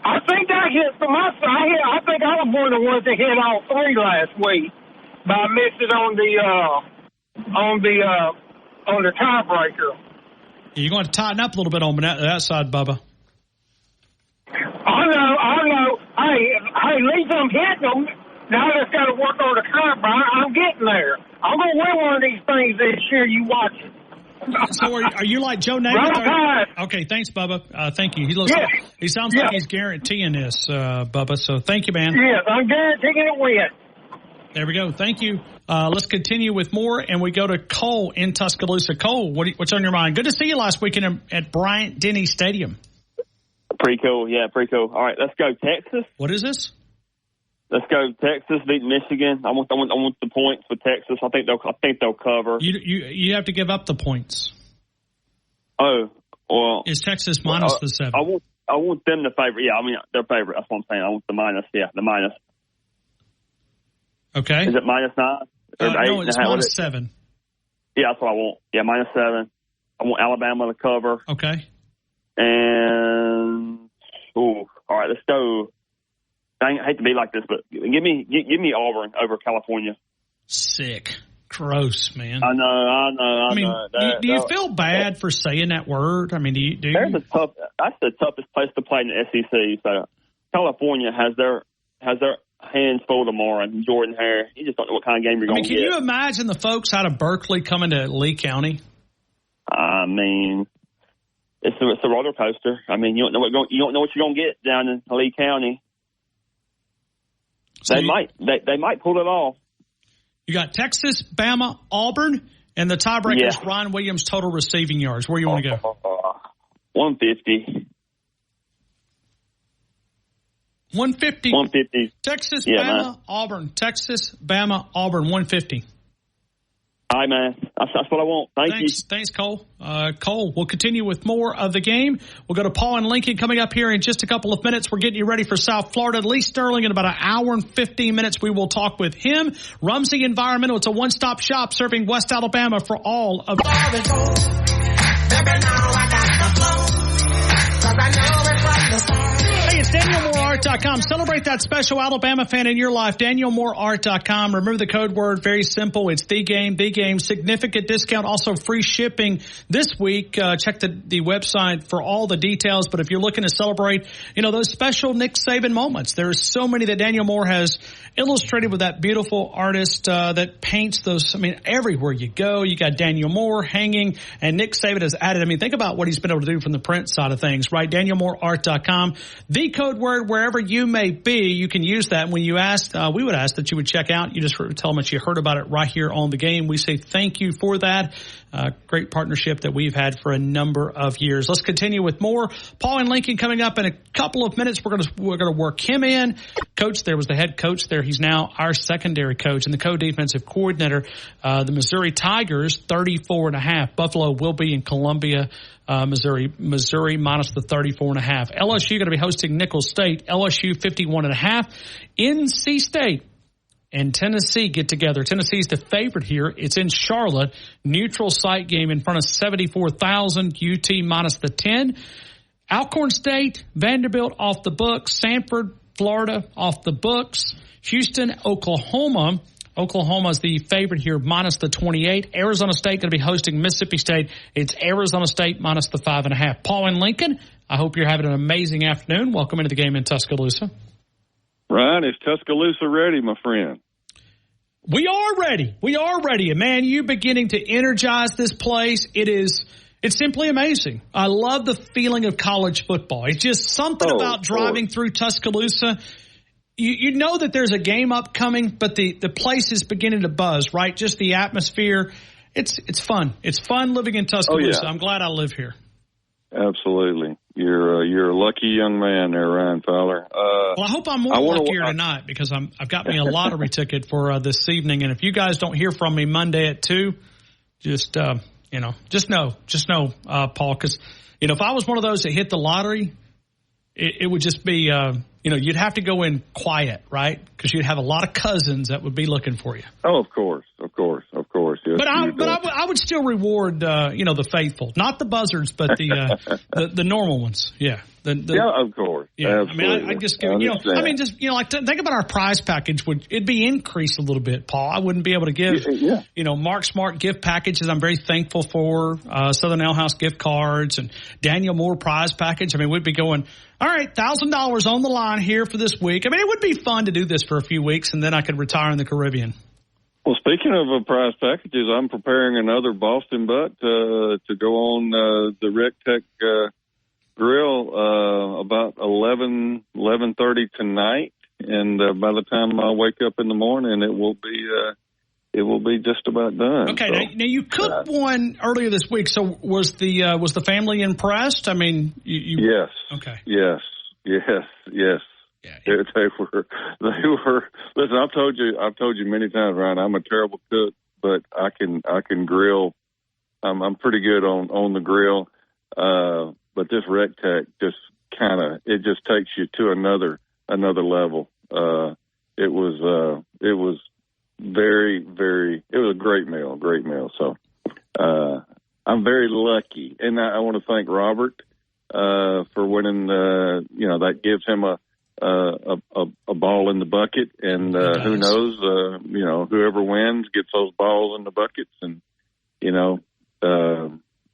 I think I hit from my side. I think I was one of the ones that hit all 3 last week, but I missed it on the tiebreaker. You're going to tighten up a little bit on that side, Bubba. I know. Hey, at least I'm hitting them. Now I just got to work on the tiebreaker. I'm getting there. I'm going to win one of these things this year. You watch it. So are you like Joe Namath? Okay, thanks, Bubba. Thank you. He sounds like he's guaranteeing this, Bubba. So thank you, man. Yes, I'm guaranteeing a win. There we go. Thank you. Let's continue with more, and we go to Cole in Tuscaloosa. Cole, what's on your mind? Good to see you last weekend at Bryant-Denny Stadium. Pretty cool. Yeah, pretty cool. All right, let's go Texas. What is this? Let's go Texas beat Michigan. I want the points for Texas. I think they'll cover. You have to give up the points. Oh, well. Is Texas minus the 7? I want them to favor. Yeah, I mean they're favorite. That's what I'm saying. I want the minus. Yeah, the minus. Okay. Is it minus 9? Or no, it's minus 7. Yeah, that's what I want. Yeah, minus 7. I want Alabama to cover. Okay. And all right, let's go. I hate to be like this, but give me Auburn over California. Sick. Gross, man. I know. I mean, do you feel bad for saying that word? I mean, do you? That's the toughest place to play in the SEC. So California has their hands full tomorrow. And Jordan Hare, you just don't know what kind of game you're going to get. Can you imagine the folks out of Berkeley coming to Lee County? I mean, it's a roller coaster. I mean, you don't know what you're going to get down in Lee County. So they might pull it off. You got Texas, Bama, Auburn, and the tiebreaker is Ron Williams total receiving yards. Where do you want to go? 150. 150. 150. Texas, Bama, Auburn. Texas, Bama, Auburn. 150. All right, man. That's what I want. Thank you. Thanks, Cole. Cole, we'll continue with more of the game. We'll go to Paul and Lincoln coming up here in just a couple of minutes. We're getting you ready for South Florida. Lee Sterling in about an hour and 15 minutes. We will talk with him. Rumsey Environmental. It's a one-stop shop serving West Alabama for all of. Hey, it's Daniel Moore DanielMooreArt.com. Celebrate that special Alabama fan in your life. DanielMooreArt.com. Remember the code word. Very simple. It's the game. Significant discount. Also free shipping this week. Check the website for all the details. But if you're looking to celebrate, those special Nick Saban moments, there's so many that Daniel Moore has illustrated with that beautiful artist that paints those. Everywhere you go, you got Daniel Moore hanging, and Nick Saban has added. Think about what he's been able to do from the print side of things, right? DanielMooreArt.com. The code word, wherever you may be, you can use that. When you ask, we would ask that you would check out. You just tell them that you heard about it right here on the game. We say thank you for that. Great partnership that we've had for a number of years. Let's continue with more. Paul and Lincoln coming up in a couple of minutes. We're going to work him in. Coach there was the head coach there. He's now our secondary coach and the co-defensive coordinator. The Missouri Tigers 34.5. Buffalo will be in Columbia, Missouri minus the 34.5. LSU going to be hosting Nicholls State. LSU 51.5. NC State and Tennessee get together. Tennessee's the favorite here. It's in Charlotte. Neutral site game in front of 74,000. UT minus the 10. Alcorn State, Vanderbilt off the books. Sanford, Florida off the books. Houston, Oklahoma. Oklahoma's the favorite here, minus the 28. Arizona State going to be hosting Mississippi State. It's Arizona State minus the 5.5. Paul and Lincoln, I hope you're having an amazing afternoon. Welcome into the game in Tuscaloosa. Ryan, is Tuscaloosa ready, my friend? We are ready. And, man, you beginning to energize this place. It's simply amazing. I love the feeling of college football. It's just something about driving through Tuscaloosa. You know that there's a game upcoming, but the place is beginning to buzz, right? Just the atmosphere. It's fun. It's fun living in Tuscaloosa. I'm glad I live here. Absolutely. You're a lucky young man there, Ryan Fowler. Well, I hope I'm more luckier tonight because I've got me a lottery ticket for this evening. And if you guys don't hear from me Monday at 2, just know, Paul, because, if I was one of those that hit the lottery, it would just be, you'd have to go in quiet, right? Because you'd have a lot of cousins that would be looking for you. Oh, of course. Yes, but I would still reward, the faithful, not the buzzards, but the normal ones. Yeah. Of course. Yeah. Absolutely. I just give think about our prize package. It'd be increased a little bit, Paul. I wouldn't be able to give, Mark Smart gift packages. I'm very thankful for Southern Ale House gift cards and Daniel Moore prize package. We'd be going, all right, $1,000 on the line here for this week. It would be fun to do this for a few weeks, and then I could retire in the Caribbean. Well, speaking of prize packages, I'm preparing another Boston Butt to go on the Rec Tech grill about 11:30 tonight, and by the time I wake up in the morning, it will be just about done. Okay, so, now you cooked one earlier this week. So was the family impressed? Yes. Okay. Yes. Yeah. They were. Listen, I've told you many times, Ryan. I'm a terrible cook, but I can grill. I'm pretty good on the grill. But this Rec Tech just takes you to another level. It was very, very. It was a great meal. So I'm very lucky, and I want to thank Robert for winning. That gives him a ball in the bucket, and who knows? Whoever wins gets those balls in the buckets, and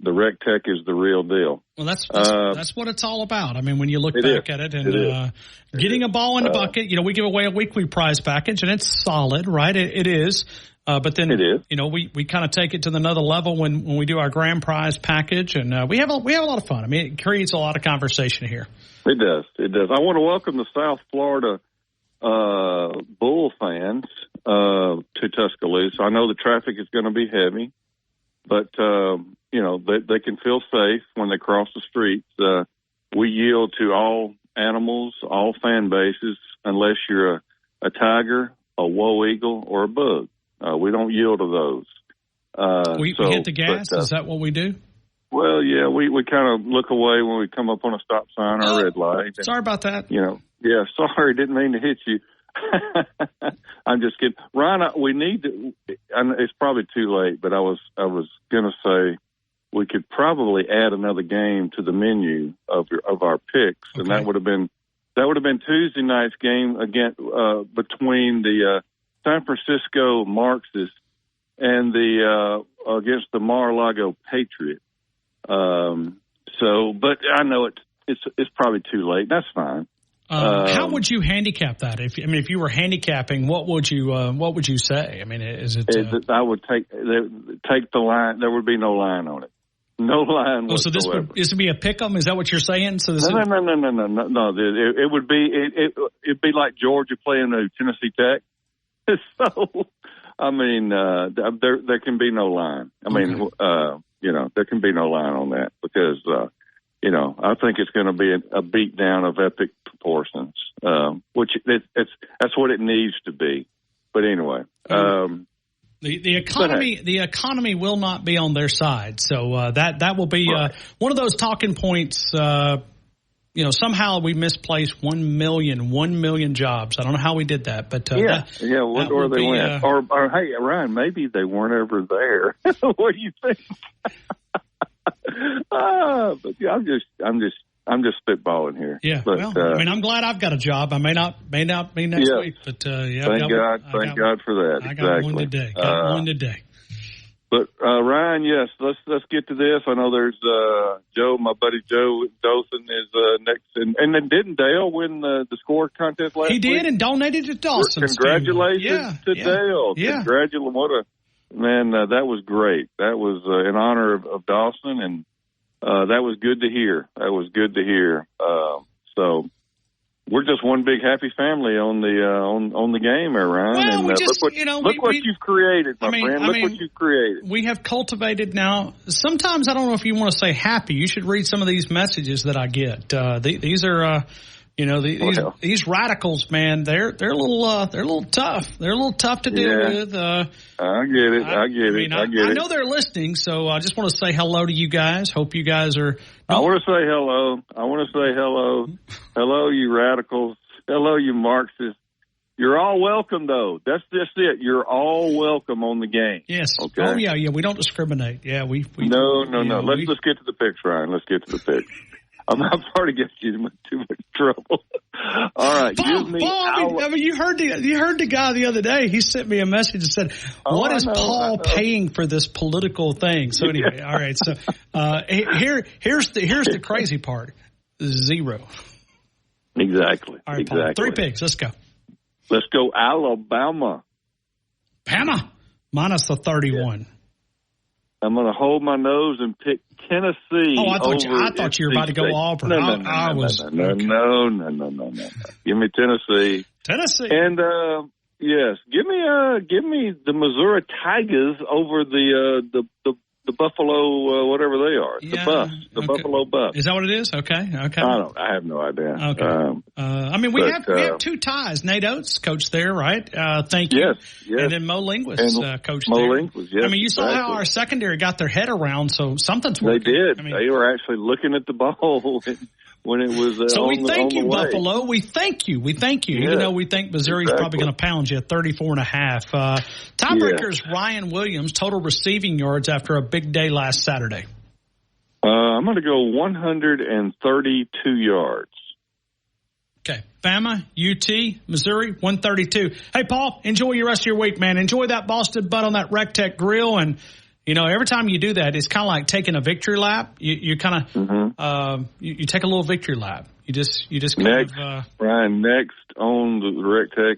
the Rec Tech is the real deal. Well, that's what it's all about. When you look back at it, and getting a ball in the bucket, we give away a weekly prize package, and it's solid, right? It is. But then, we kind of take it to another level when we do our grand prize package, and we have a lot of fun. It creates a lot of conversation here. It does. I want to welcome the South Florida Bull fans to Tuscaloosa. I know the traffic is going to be heavy, but they can feel safe when they cross the streets. We yield to all animals, all fan bases, unless you're a tiger, a woe eagle, or a bug. We don't yield to those. We hit the gas? Is that what we do? Well, yeah, we kind of look away when we come up on a stop sign or a red light. Sorry about that. Yeah, sorry, didn't mean to hit you. I'm just kidding. Ryan, we need to, it's probably too late, but I was going to say we could probably add another game to the menu of our picks, and that would have been That would have been Tuesday night's game again between the San Francisco Marxists and the against the Mar-a-Lago Patriot. But I know it's probably too late. That's fine. How would you handicap that? If you were handicapping, what would you say? I mean, is it? I would take the line. There would be no line on it. No line whatsoever. So this would be a pick-em? Is that what you're saying? So No. It would be it'd be like Georgia playing Tennessee Tech. So, I mean, there can be no line. I mean, there can be no line on that because I think it's going to be a beat down of epic proportions, which that's what it needs to be. But anyway. The economy will not be on their side, so that will be one of those talking points. Somehow we misplaced 1 million jobs. I don't know how we did that, but wonder where they went. Or hey, Ryan, maybe they weren't ever there. What do you think? But yeah, I'm just spitballing here. Yeah, but, I'm glad I've got a job. I may not be next week, but thank God for that. I got one today. But Ryan, yes, let's get to this. I know there's Joe, my buddy Joe Dawson is next, and then didn't Dale win the score contest last week? He did, and donated to Dawson. Congratulations to Dale. Yeah. Congratulations! That was great. That was in honor of Dawson, and that was good to hear. So we're just one big happy family on the game, Ryan. Well, and look what you've created, my friend. Look what you've created. We have cultivated now. Sometimes I don't know if you want to say happy. You should read some of these messages that I get. These are. These radicals, man, they're a little tough. They're a little tough to deal with. I get it. I know they're listening, so I just want to say hello to you guys. Hope you guys are. I want to say hello. Hello, you radicals. Hello, you Marxists. You're all welcome, though. That's just it. You're all welcome on the game. Yes. Okay? Oh, yeah. We don't discriminate. Yeah, we No. Let's get to the picks, Ryan. Let's get to the picks. I'm already getting you in too much trouble. All right, Paul, you heard the guy the other day. He sent me a message and said, "What is Paul paying for this political thing?" So anyway, all right. So here's the crazy part: 0. Exactly. All right, Paul, 3 picks. Let's go. Let's go, Alabama. Bama minus the 31. I'm going to hold my nose and pick Tennessee. Oh, I thought you were about to go Auburn. No. Give me Tennessee. And yes, give me the Missouri Tigers over the Buffalo whatever they are. The Buffalo Buffs. Is that what it is? Okay. I have no idea. Okay. We have 2 ties. Nate Oates coached there, right? Thank you. Yes. And then Mo Linguist coached Mo there. Linguist, yes. You saw how our secondary got their head around, so something's working. They did. They were actually looking at the ball when it was so we thank you, way. Buffalo. We thank you. Yeah. Even though we think Missouri's probably going to pound you at 34.5. Tiebreakers, Ryan Williams, total receiving yards after a big day last Saturday. I'm going to go 132 yards. Okay. Bama, UT, Missouri, 132. Hey, Paul, enjoy your rest of your week, man. Enjoy that Boston butt on that Rectech grill. And, every time you do that, it's kind of like taking a victory lap. You kind of you take a little victory lap. You just next, Ryan, next on the Rectech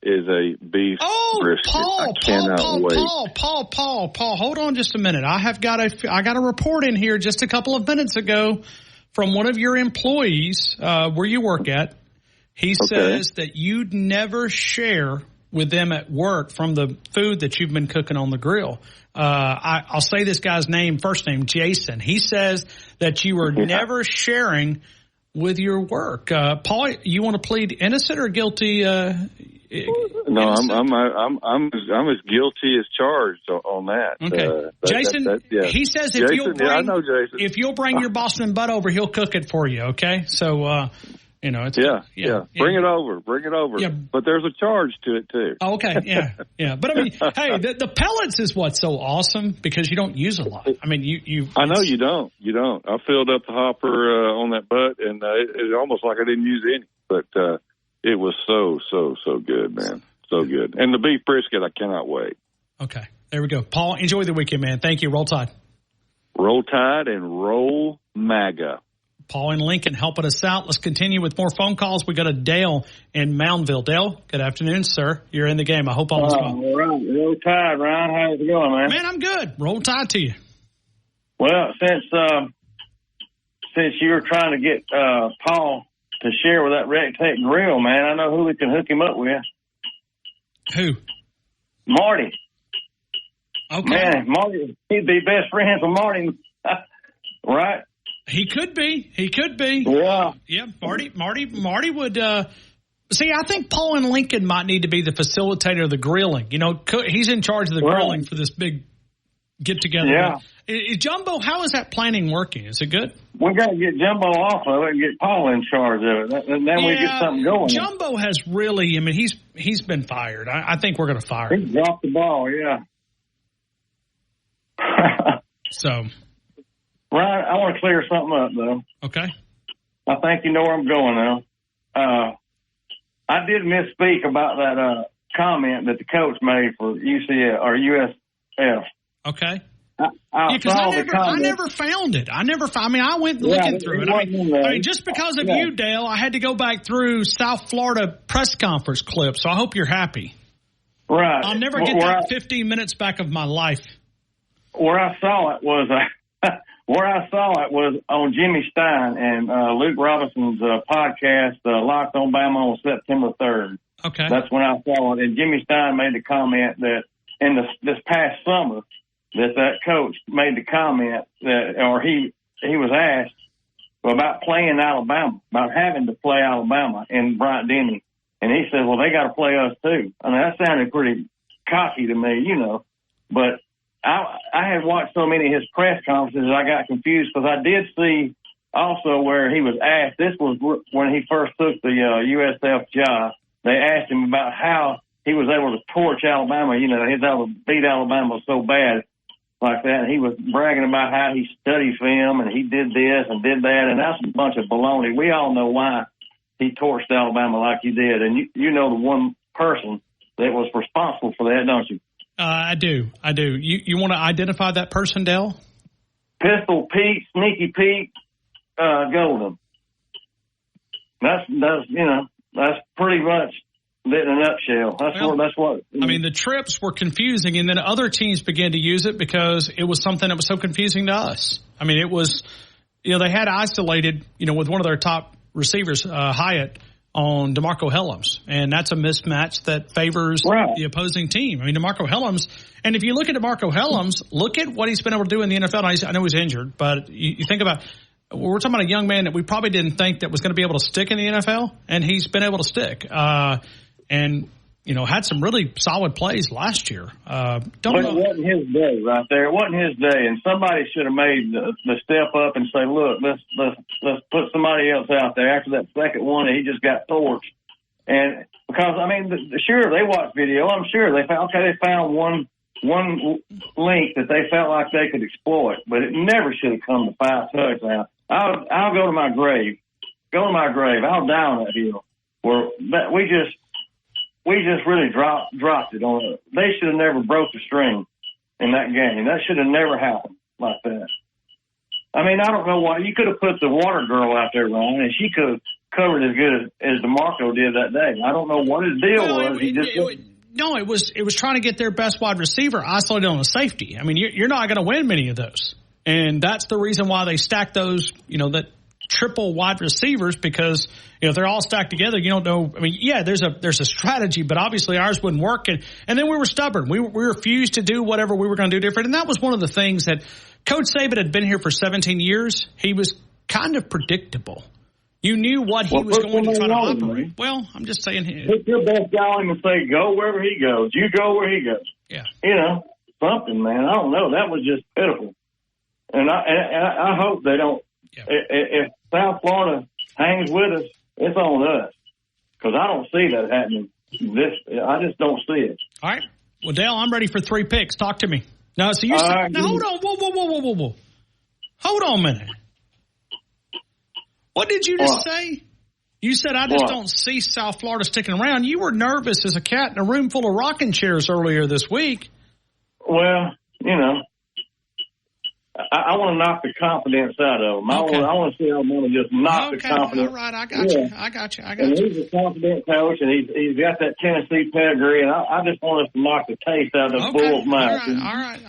is a beef brisket. I cannot wait. Paul, hold on just a minute. I got a report in here just a couple of minutes ago from one of your employees where you work at. He says that you'd never share with them at work from the food that you've been cooking on the grill. I'll say this guy's first name, Jason. He says that you were never sharing with your work. Paul, you want to plead innocent or guilty? No, I'm as guilty as charged on that. Okay, Jason. He says if you'll bring your Boston butt over, he'll cook it for you. Okay, so You know, it's yeah. Bring it over. Yeah. But there's a charge to it too. Oh, okay, yeah. But I mean, hey, the pellets is what's so awesome because you don't use a lot. I mean, you. I know you don't. I filled up the hopper on that butt, and it's almost like I didn't use any. But it was so good, man. So good. And the beef brisket, I cannot wait. Okay, there we go. Paul, enjoy the weekend, man. Thank you. Roll Tide. Roll Tide and roll MAGA. Paul in Lincoln helping us out. Let's continue with more phone calls. We got a Dale in Moundville. Dale, good afternoon, sir. You're in the game. I hope all is well. All right. Roll Tide, Ryan. How's it going, man? Man, I'm good. Roll Tide to you. Well, since you were trying to get Paul to share with that Rectech Grill, man, I know who we can hook him up with. Who? Marty. Okay. Man, Marty, he'd be best friends with Marty, right? He could be. Yeah. Yeah, Marty would see, I think Paul in Lincoln might need to be the facilitator of the grilling. You know, he's in charge of the grilling for this big get-together. Yeah. Jumbo, how is that planning working? Is it good? We got to get Jumbo off of it and get Paul in charge of it. And then we get something going. Jumbo has really, I mean, he's been fired. I think we're going to fire him. He dropped the ball, yeah. So... Ryan, I want to clear something up, though. Okay. I think you know where I'm going now. I did misspeak about that comment that the coach made for UCF or USF. Okay. I never found it. I went looking through it. I mean, just because of you, Dale, I had to go back through South Florida press conference clips, so I hope you're happy. Right. I'll never get that 15 minutes back of my life. Where I saw it was... Where I saw it was on Jimmy Stein and Luke Robinson's podcast, Locked on Bama, on September 3rd. Okay. That's when I saw it. And Jimmy Stein made the comment that in this past summer that coach made the comment that, or he was asked about playing Alabama, about having to play Alabama in Bryant-Denny. And he said, well, they got to play us too. I mean, that sounded pretty cocky to me, you know, but I had watched so many of his press conferences I got confused because I did see also where he was asked, this was when he first took the USF job, they asked him about how he was able to torch Alabama, you know, he was able to beat Alabama so bad like that. And he was bragging about how he studied film and he did this and did that, and that's a bunch of baloney. We all know why he torched Alabama like he did, and you know the one person that was responsible for that, don't you? I do. You want to identify that person, Dale? Pistol Pete, Sneaky Pete, Golden. That's pretty much it in a nutshell. That's what. I mean, the trips were confusing, and then other teams began to use it because it was something that was so confusing to us. I mean, it was, they had isolated, with one of their top receivers, Hyatt, on DeMarco Helms, and that's a mismatch that favors the opposing team. I mean, DeMarco Helms, and if you look at DeMarco Helms, look at what he's been able to do in the NFL. I know he's injured, but you think about, we're talking about a young man that we probably didn't think that was going to be able to stick in the NFL, and he's been able to stick. And had some really solid plays last year. It wasn't his day right there. It wasn't his day, and somebody should have made the step up and say, "Look, let's put somebody else out there." After that second one, he just got torched. And because sure they watched video. I'm sure they found one link that they felt like they could exploit, but it never should have come to 5 touchdowns. I'll go to my grave. I'll die on that hill. We just really dropped it on it. They should have never broke the string in that game. That should have never happened like that. I mean, I don't know why. You could have put the water girl out there, Ryan, and she could have covered as good as DeMarco did that day. I don't know what his deal was. It was trying to get their best wide receiver isolated on a safety. I mean, you're not going to win many of those. And that's the reason why they stack those, that triple wide receivers, because if they're all stacked together, you don't know. I mean, yeah, there's a strategy, but obviously ours wouldn't work. And then we were stubborn. We refused to do whatever we were going to do different. And that was one of the things that Coach Saban had been here for 17 years. He was kind of predictable. You knew what he was going to try to operate. Well, I'm just saying. Put your best guy on and say, go wherever he goes. You go where he goes. Yeah. Something, man. I don't know. That was just pitiful. And I hope they don't. Yeah. If South Florida hangs with us it's on us because I don't see that happening. I just don't see it. All right. Well, Dale, I'm ready for 3 picks. Talk to me. No, so you said, now hold on. Whoa. Hold on a minute. What did you just say? You said, I just don't see South Florida sticking around. You were nervous as a cat in a room full of rocking chairs earlier this week. Well, I want to knock the confidence out of them. Okay. I want to see Alabama just knock the confidence. All right, I got you. And he's a confident coach, and he's got that Tennessee pedigree, and I just want us to knock the taste out of the bull's mouth.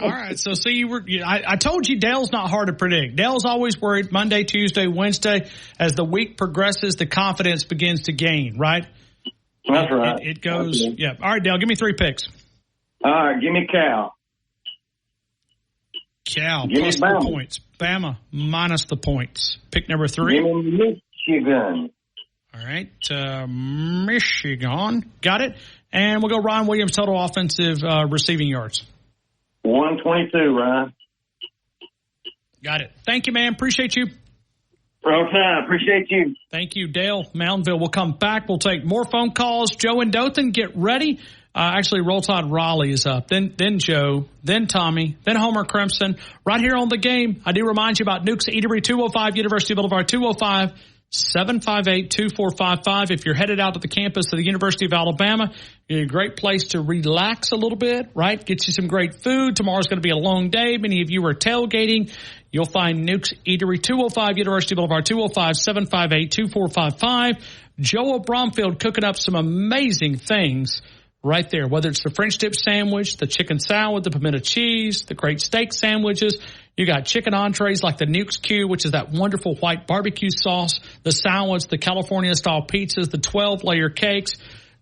All right. So, see, I told you Dale's not hard to predict. Dale's always worried Monday, Tuesday, Wednesday. As the week progresses, the confidence begins to gain, right? That's right. It goes, yeah. All right, Dale, give me 3 picks. All right, give me Cal. Cal, plus 4 points. Bama, minus the points. Pick number 3. Give me Michigan. All right, Michigan. Got it. And we'll go Ryan Williams, total offensive receiving yards. 122, Ryan. Got it. Thank you, man. Appreciate you. Roll time. Appreciate you. Thank you, Dale. Mountainville. We'll come back. We'll take more phone calls. Joe and Dothan, get ready. Actually, Roll Tide Raleigh is up. Then Joe, then Tommy, then Homer Crimson. Right here on The Game, I do remind you about Nuke's Eatery, 205 University Boulevard, 205-758-2455. If you're headed out to the campus of the University of Alabama, a great place to relax a little bit, right? Get you some great food. Tomorrow's going to be a long day. Many of you are tailgating. You'll find Nuke's Eatery, 205 University Boulevard, 205-758-2455. Joel Bromfield cooking up some amazing things right there, whether it's the French dip sandwich, the chicken salad, the pimento cheese, the great steak sandwiches. You got chicken entrees like the Nuke's Q, which is that wonderful white barbecue sauce, the salads, the California-style pizzas, the 12-layer cakes.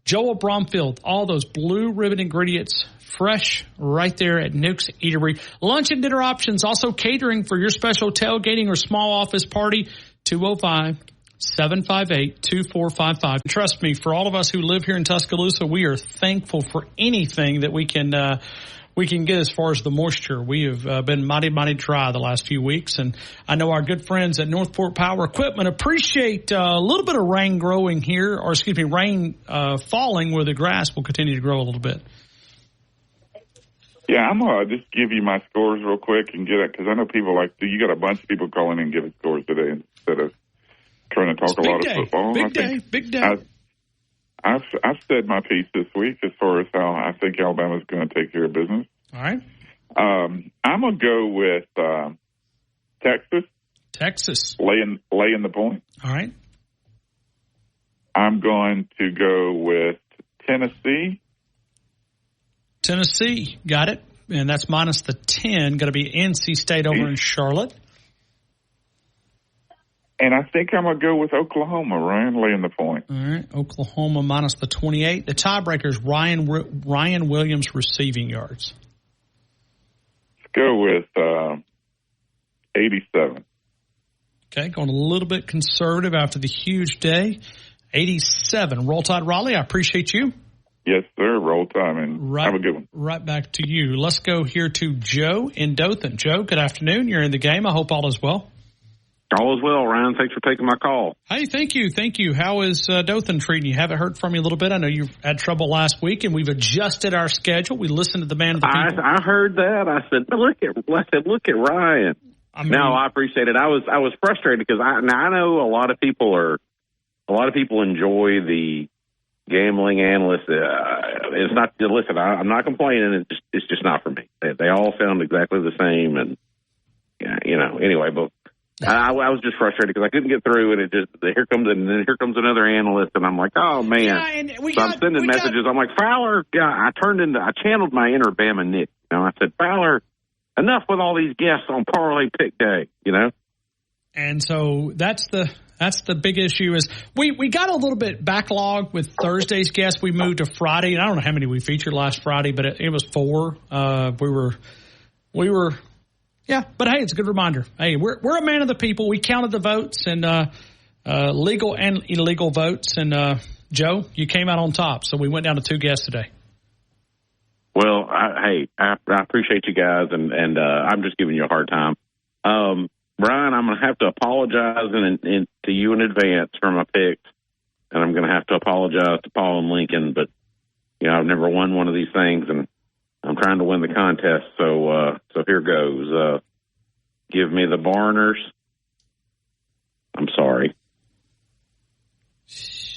Joel Bromfield, all those blue ribbon ingredients, fresh right there at Nuke's Eatery. Lunch and dinner options, also catering for your special tailgating or small office party, 205-758-2455. Trust me, for all of us who live here in Tuscaloosa, we are thankful for anything that we can get as far as the moisture. We have been mighty dry the last few weeks, and I know our good friends at Northport Power Equipment appreciate a little bit of rain growing here, rain falling where the grass will continue to grow a little bit. Yeah, I'm going to just give you my scores real quick and get it, because I know people you got a bunch of people calling in and giving scores today instead of trying to talk a lot of football. Big day. I've said my piece this week as far as how I think Alabama's going to take care of business. All right. I'm going to go with Texas. Laying the point. All right. I'm going to go with Tennessee. Got it. And that's minus the 10. Going to be NC State over in Charlotte. And I think I'm going to go with Oklahoma, Ryan, laying the point. All right, Oklahoma minus the 28. The tiebreaker is Ryan Williams receiving yards. Let's go with 87. Okay, going a little bit conservative after the huge day. 87. Roll Tide Raleigh, I appreciate you. Yes, sir. Roll Tide, and have a good one. Right back to you. Let's go here to Joe in Dothan. Joe, good afternoon. You're in the game. I hope all is well. All is well, Ryan. Thanks for taking my call. Hey, thank you. How is Dothan treating you? Haven't heard from you a little bit. I know you had trouble last week, and we've adjusted our schedule. We listened to the man of the people. I heard that. I said, look at Ryan. No, I appreciate it. I was frustrated because I know a lot of people enjoy the gambling analysts. It's not. Listen, I'm not complaining. It's just not for me. They all sound exactly the same, and anyway, but. I was just frustrated because I couldn't get through, and here comes another analyst, and I'm like, oh man! Yeah, I'm sending messages. I'm like, Fowler. Yeah, I channeled my inner Bama Nick. I said, Fowler, enough with all these guests on parlay pick day. And so that's the big issue is we got a little bit backlogged with Thursday's guests. We moved to Friday, and I don't know how many we featured last Friday, but it was 4. We were. Yeah, but hey, it's a good reminder. Hey, we're a man of the people. We counted the votes and legal and illegal votes. And Joe, you came out on top, so we went down to 2 guests today. Well, I appreciate you guys, and I'm just giving you a hard time. Brian, I'm going to have to apologize to you in advance for my picks. and I'm going to have to apologize to Paul and Lincoln, but, I've never won one of these things, and I'm trying to win the contest. So here goes. Give me the Barners. I'm sorry.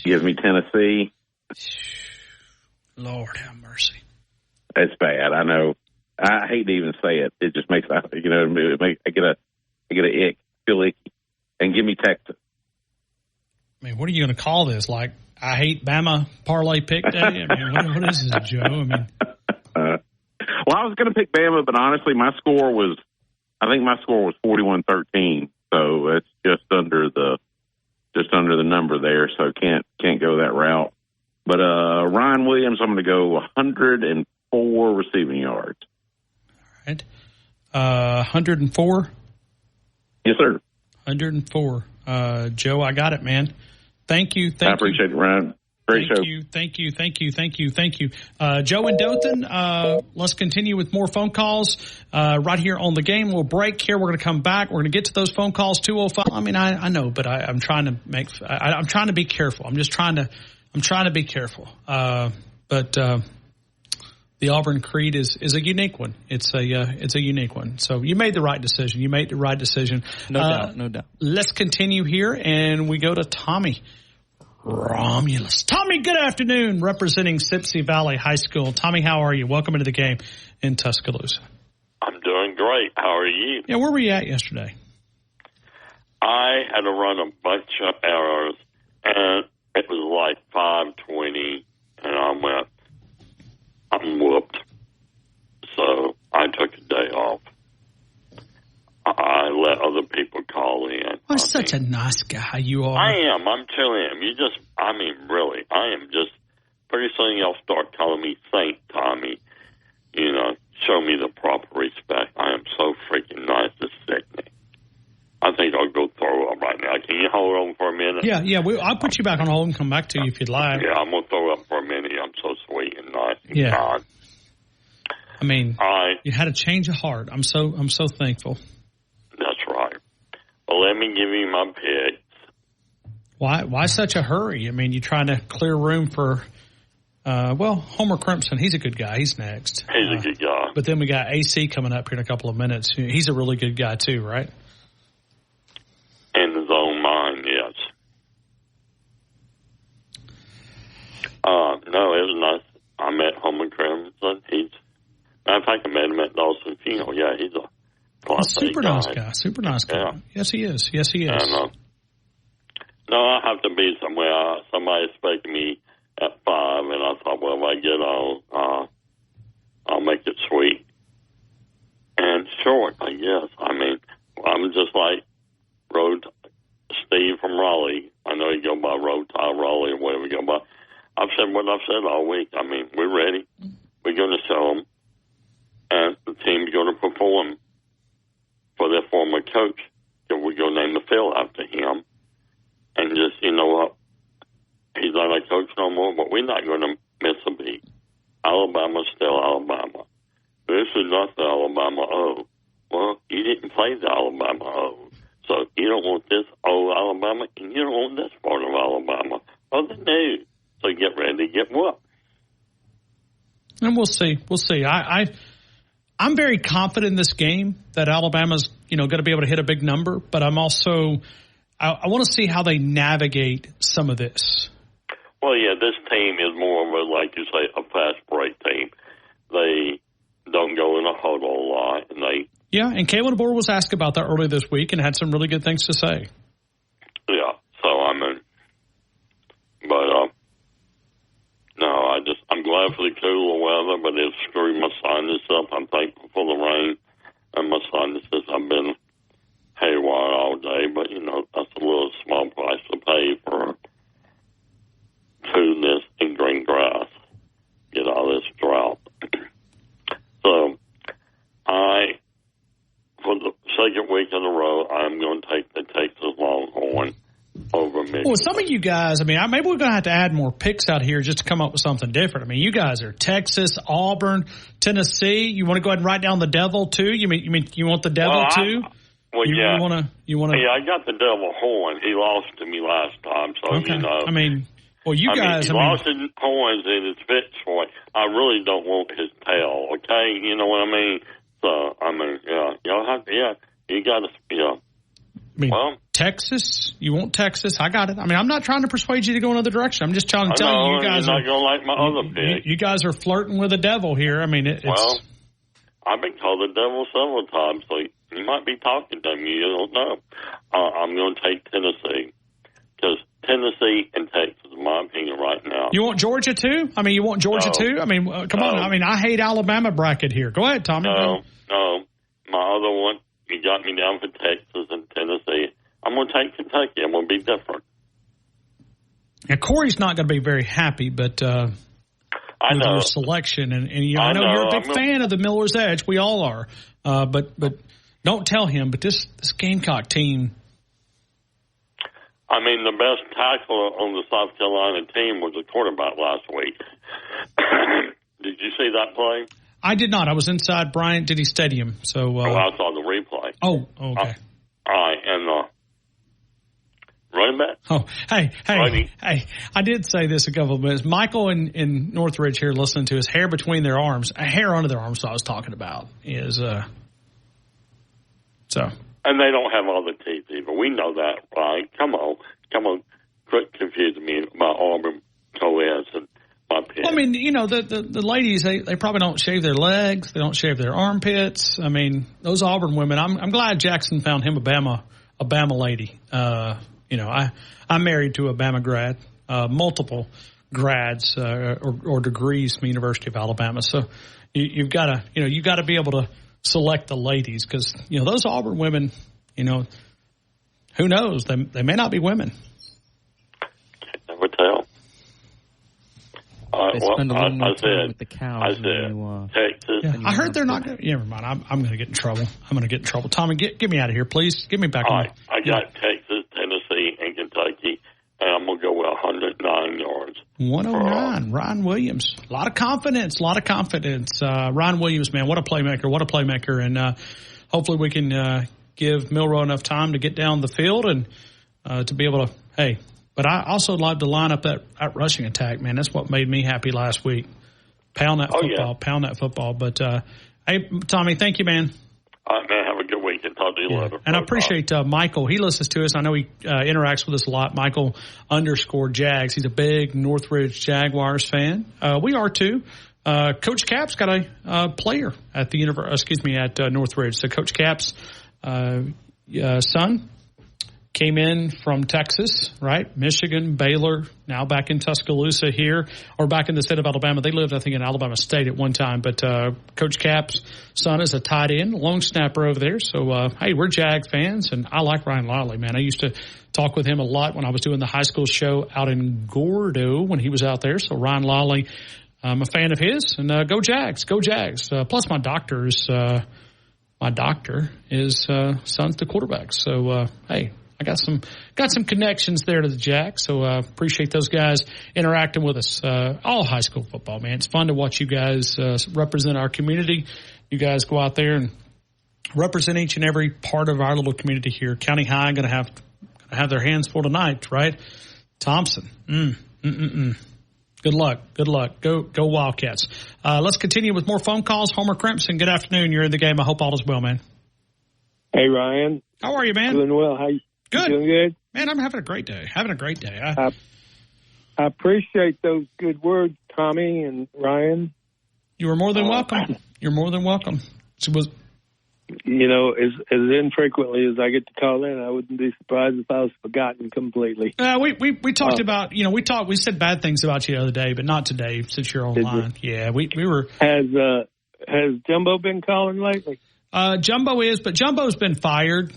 Give me Tennessee. Lord have mercy. It's bad. I know. I hate to even say it. It just makes I get a ick, feel icky. And give me Texas. I mean, what are you going to call this? Like, I hate Bama parlay pick day? I mean, what is this, Joe? I mean, well, I was going to pick Bama, but honestly, my score was 41-13. So it's just under the number there. So can't go that route. But Ryan Williams, I'm going to go 104 receiving yards. All right. 104? Yes, sir. 104. Joe, I got it, man. Thank you. I appreciate it, Ryan. Great show. Thank you. Joe and Dothan, let's continue with more phone calls right here on the game. We'll break here. We're going to come back. We're going to get to those phone calls. 205. I mean, I know, but I'm trying to I'm trying to be careful. I'm trying to be careful. But the Auburn Creed is a unique one. It's a unique one. So you made the right decision. No doubt. Let's continue here, and we go to Tommy Romulus. Tommy, good afternoon, representing Sipsey Valley High School. Tommy, how are you? Welcome into the game in Tuscaloosa. I'm doing great. How are you? Yeah, where were you at yesterday? I had to run a bunch of errors, and it was like 5:20, and I'm whooped. So I took a day off. I let other people call in. Oh, such a nice guy you are. I am. I'm telling him. Really. I am just, pretty soon y'all start calling me Saint Tommy. Show me the proper respect. I am so freaking nice, it's sickening. I think I'll go throw up right now. Can you hold on for a minute? Yeah. I'll put you back on hold and come back to you if you'd like. Yeah, I'm going to throw up for a minute. I'm so sweet and nice and kind. I mean, you had a change of heart. I'm so thankful. That's right. Well, let me give you my picks. Why such a hurry? I mean, you trying to clear room for, Homer Crimson. He's a good guy. He's next. He's a good guy. But then we got AC coming up here in a couple of minutes. He's a really good guy too, right? In his own mind, yes. No, it was nice. I met Homer Crimson. Matter of fact, I met him at Dawson Field. Yeah, he's a super nice guy. Super nice guy. Yeah. Yes, he is. No, I have to be somewhere. Somebody expected me at 5, and I thought, well, if I get on, I'll make it sweet and short, I guess. I mean, I'm just like Steve from Raleigh. I know you go by Road Tide Raleigh or whatever you go by. I've said what I've said all week. I mean, we're ready. We're going to show them, and the team's going to perform for their former coach. And we're going to name the field after him. And just, you know what? He's not a coach no more, but we're not going to miss a beat. Alabama's still Alabama. This is not the Alabama O. Well, you didn't play the Alabama O. So you don't want this old Alabama, and you don't want this part of Alabama. Oh, they do. So get ready to get whooped. And we'll see. I'm very confident in this game that Alabama's, going to be able to hit a big number, but I'm also I want to see how they navigate some of this. Well, yeah, this team is more of a, like you say, a fast break team. They don't go in a huddle a lot, and Yeah, and Kalen DeBoer was asked about that earlier this week and had some really good things to say. Yeah, so I'm glad for the cooler weather, but it screwed my sinus up. I'm thankful for the rain, and my sinuses have been haywire all day, but, that's a little small price to pay for foodness and green grass. Get all this drought. So, for the second week in a row, I'm going to take the Texas Longhorn over Michigan. Well, some of you guys, maybe we're going to have to add more picks out here just to come up with something different. You guys are Texas, Auburn, Tennessee. You want to go ahead and write down the Devil too? You mean you want the Devil too? Yeah, I got the Devil horn. He lost to me last time, so okay. Well, you guys, he lost his points in his fixed point. I really don't want his tail. Okay, you know what I mean. So y'all have you got to well, Texas, you want Texas? I got it. I mean, I'm not trying to persuade you to go another direction. I'm just telling you, you guys you're not going to like my other pick. You guys are flirting with the devil here. I mean, well, I've been called the devil several times, so you might be talking to me. You don't know. I'm going to take Tennessee because Tennessee and Texas, in my opinion, right now. You want Georgia too? I mean, you want Georgia too? I mean, come on. I mean, I hate Alabama bracket here. Go ahead, Tommy. No. My other one, you got me down for Texas and Tennessee. I'm going to take Kentucky. I'm going to be different. Now, Corey's not going to be very happy, but I know your selection, and I know you're a big fan of the Miller's Edge. We all are, but don't tell him. But this Gamecock team. I mean, the best tackler on the South Carolina team was the quarterback last week. Did you see that play? I did not. I was inside Bryant-Denny Stadium. So I saw the replay. Oh, okay. All right, and running back. Oh, hey! I did say this a couple of minutes. Michael in Northridge here, listening to his hair between their arms, a hair under their arms. So I was talking about is so. And they don't have all the teeth either. We know that, right? Come on. Quit confusing me about Auburn, Coes, and my pick. Well, I mean, you know, the ladies, they probably don't shave their legs. They don't shave their armpits. I mean, those Auburn women, I'm glad Jackson found him a Bama lady. You know, I'm married to a Bama grad, multiple grads or degrees from the University of Alabama. So you've got to be able to select the ladies because, you know, those Auburn women, you know, who knows? They may not be women. Never tell. They spend a little more time with the cows. Texas. Yeah, I heard they're not going to. Never mind. I'm going to get in trouble. Tommy, get me out of here, please. Get me back on. I got Texas, Tennessee, and Kentucky, and I'm going to go with 109 yards. 109. Ryan Williams. A lot of confidence. Ryan Williams, man, what a playmaker. And hopefully we can give Milroe enough time to get down the field and to be able to, But I also love to line up that rushing attack, man. That's what made me happy last week. Pound that football. But, hey, Tommy, thank you, man. All right, man. Have a good week and talk to you later. And I appreciate Michael. He listens to us. I know he interacts with us a lot. Michael _Jags. He's a big Northridge Jaguars fan. We are too. Coach Cap's got a player at at Northridge. So Coach Cap's son came in from Texas, right? Michigan, Baylor, now back in Tuscaloosa here, or back in the state of Alabama. They lived, I think, in Alabama State at one time. But Coach Cap's son is a tight end, long snapper over there. So, hey, we're Jag fans, and I like Ryan Lawley, man. I used to talk with him a lot when I was doing the high school show out in Gordo when he was out there. So Ryan Lawley, I'm a fan of his. And go Jags, go Jags. Plus my doctor is son's the quarterback. So, hey, I got some connections there to the Jacks, so appreciate those guys interacting with us. All high school football, man. It's fun to watch you guys represent our community. You guys go out there and represent each and every part of our little community here. County High going to have their hands full tonight, right? Thompson. Good luck. Go Wildcats. Let's continue with more phone calls. Homer Crimson, good afternoon. You're in the game. I hope all is well, man. Hey, Ryan. How are you, man? Doing well. How you? Good. Doing good? Man, I'm having a great day. I appreciate those good words, Tommy and Ryan. You are more than welcome. You're more than welcome. You know, as infrequently as I get to call in, I wouldn't be surprised if I was forgotten completely. We talked about, we said bad things about you the other day, but not today since you're online. Yeah, we were. Has Jumbo been calling lately? Jumbo is, but Jumbo's been fired.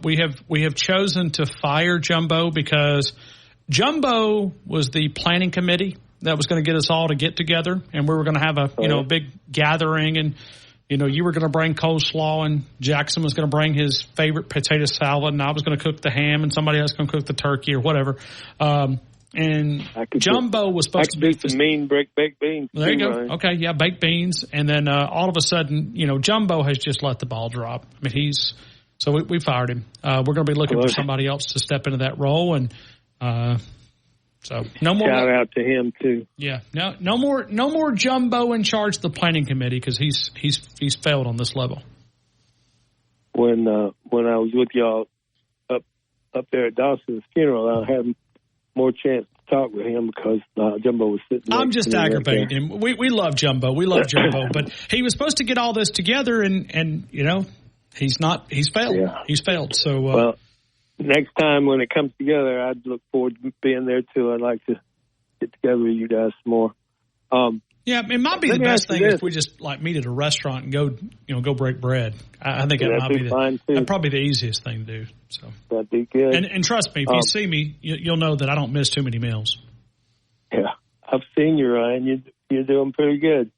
We have chosen to fire Jumbo because Jumbo was the planning committee that was going to get us all to get together, and we were going to have a big gathering, and you were going to bring coleslaw, and Jackson was going to bring his favorite potato salad, and I was going to cook the ham, and somebody else going to cook the turkey or whatever. And Jumbo was supposed to be some mean baked beans. There you go. Ryan. Okay, yeah, baked beans. And then all of a sudden, Jumbo has just let the ball drop. I mean, we fired him. We're going to be looking for somebody else to step into that role. And So no more. Shout out to him too. Yeah, no more Jumbo in charge of the planning committee because he's failed on this level. When I was with y'all up there at Dawson's funeral, I had more chance to talk with him because Jumbo was sitting there. I'm just aggravating him. We love Jumbo. We love Jumbo, but he was supposed to get all this together, and he's not. He's failed. Yeah. He's failed. So well. Next time when it comes together, I'd look forward to being there too. I'd like to get together with you guys some more. Yeah, it might be the best thing if we just meet at a restaurant and go break bread. I think that'd probably be the easiest thing to do. So that'd be good. And trust me, if you see me, you'll know that I don't miss too many meals. Yeah, I've seen you, Ryan. You're doing pretty good.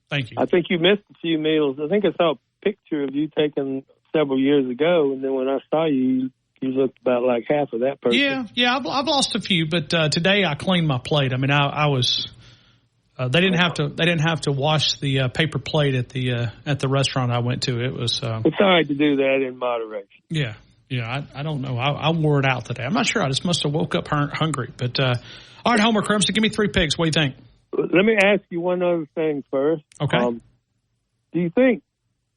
Thank you. I think you missed a few meals. I think I saw a picture of you taking several years ago, and then when I saw you looked about like half of that person. Yeah, I've lost a few, but today I cleaned my plate. I mean, I was. They didn't have to wash the paper plate at the restaurant I went to. It was. It's all right to do that in moderation. Yeah. I don't know. I wore it out today. I'm not sure. I just must have woke up hungry. But all right, Homer Crimson, give me 3 picks. What do you think? Let me ask you one other thing first. Okay. Do you think?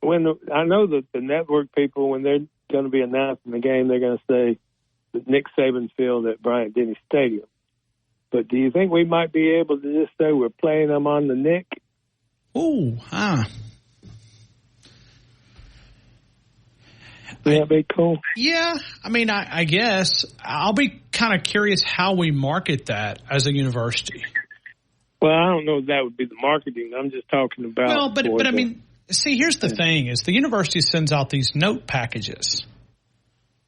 I know that the network people, when they're going to be announcing the game, they're going to say that Nick Saban Field at Bryant-Denny Stadium. But do you think we might be able to just say we're playing them on the Nick? Ooh, That'd be cool. Yeah, I mean, I guess I'll be kind of curious how we market that as a university. Well, I don't know if that would be the marketing. I'm just talking about. Well, but I mean. See, here's the thing: is the university sends out these note packages,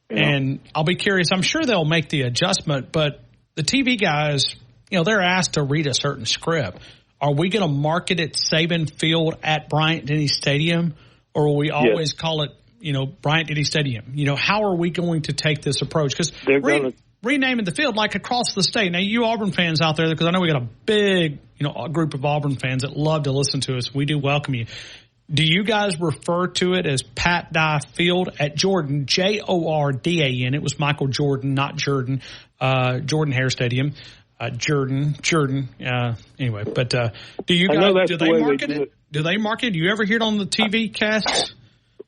and I'll be curious. I'm sure they'll make the adjustment, but the TV guys, they're asked to read a certain script. Are we going to market it Saban Field at Bryant-Denny Stadium, or will we always call it, Bryant-Denny Stadium? How are we going to take this approach? Because renaming the field like across the state. Now, you Auburn fans out there, because I know we got a big, group of Auburn fans that love to listen to us. We do welcome you. Do you guys refer to it as Pat Dye Field at Jordan, Jordan? It was Michael Jordan, not Jordan, Jordan-Hare Stadium. Jordan. Anyway, but do you guys, do they market it? Do they market it? Do you ever hear it on the TV casts?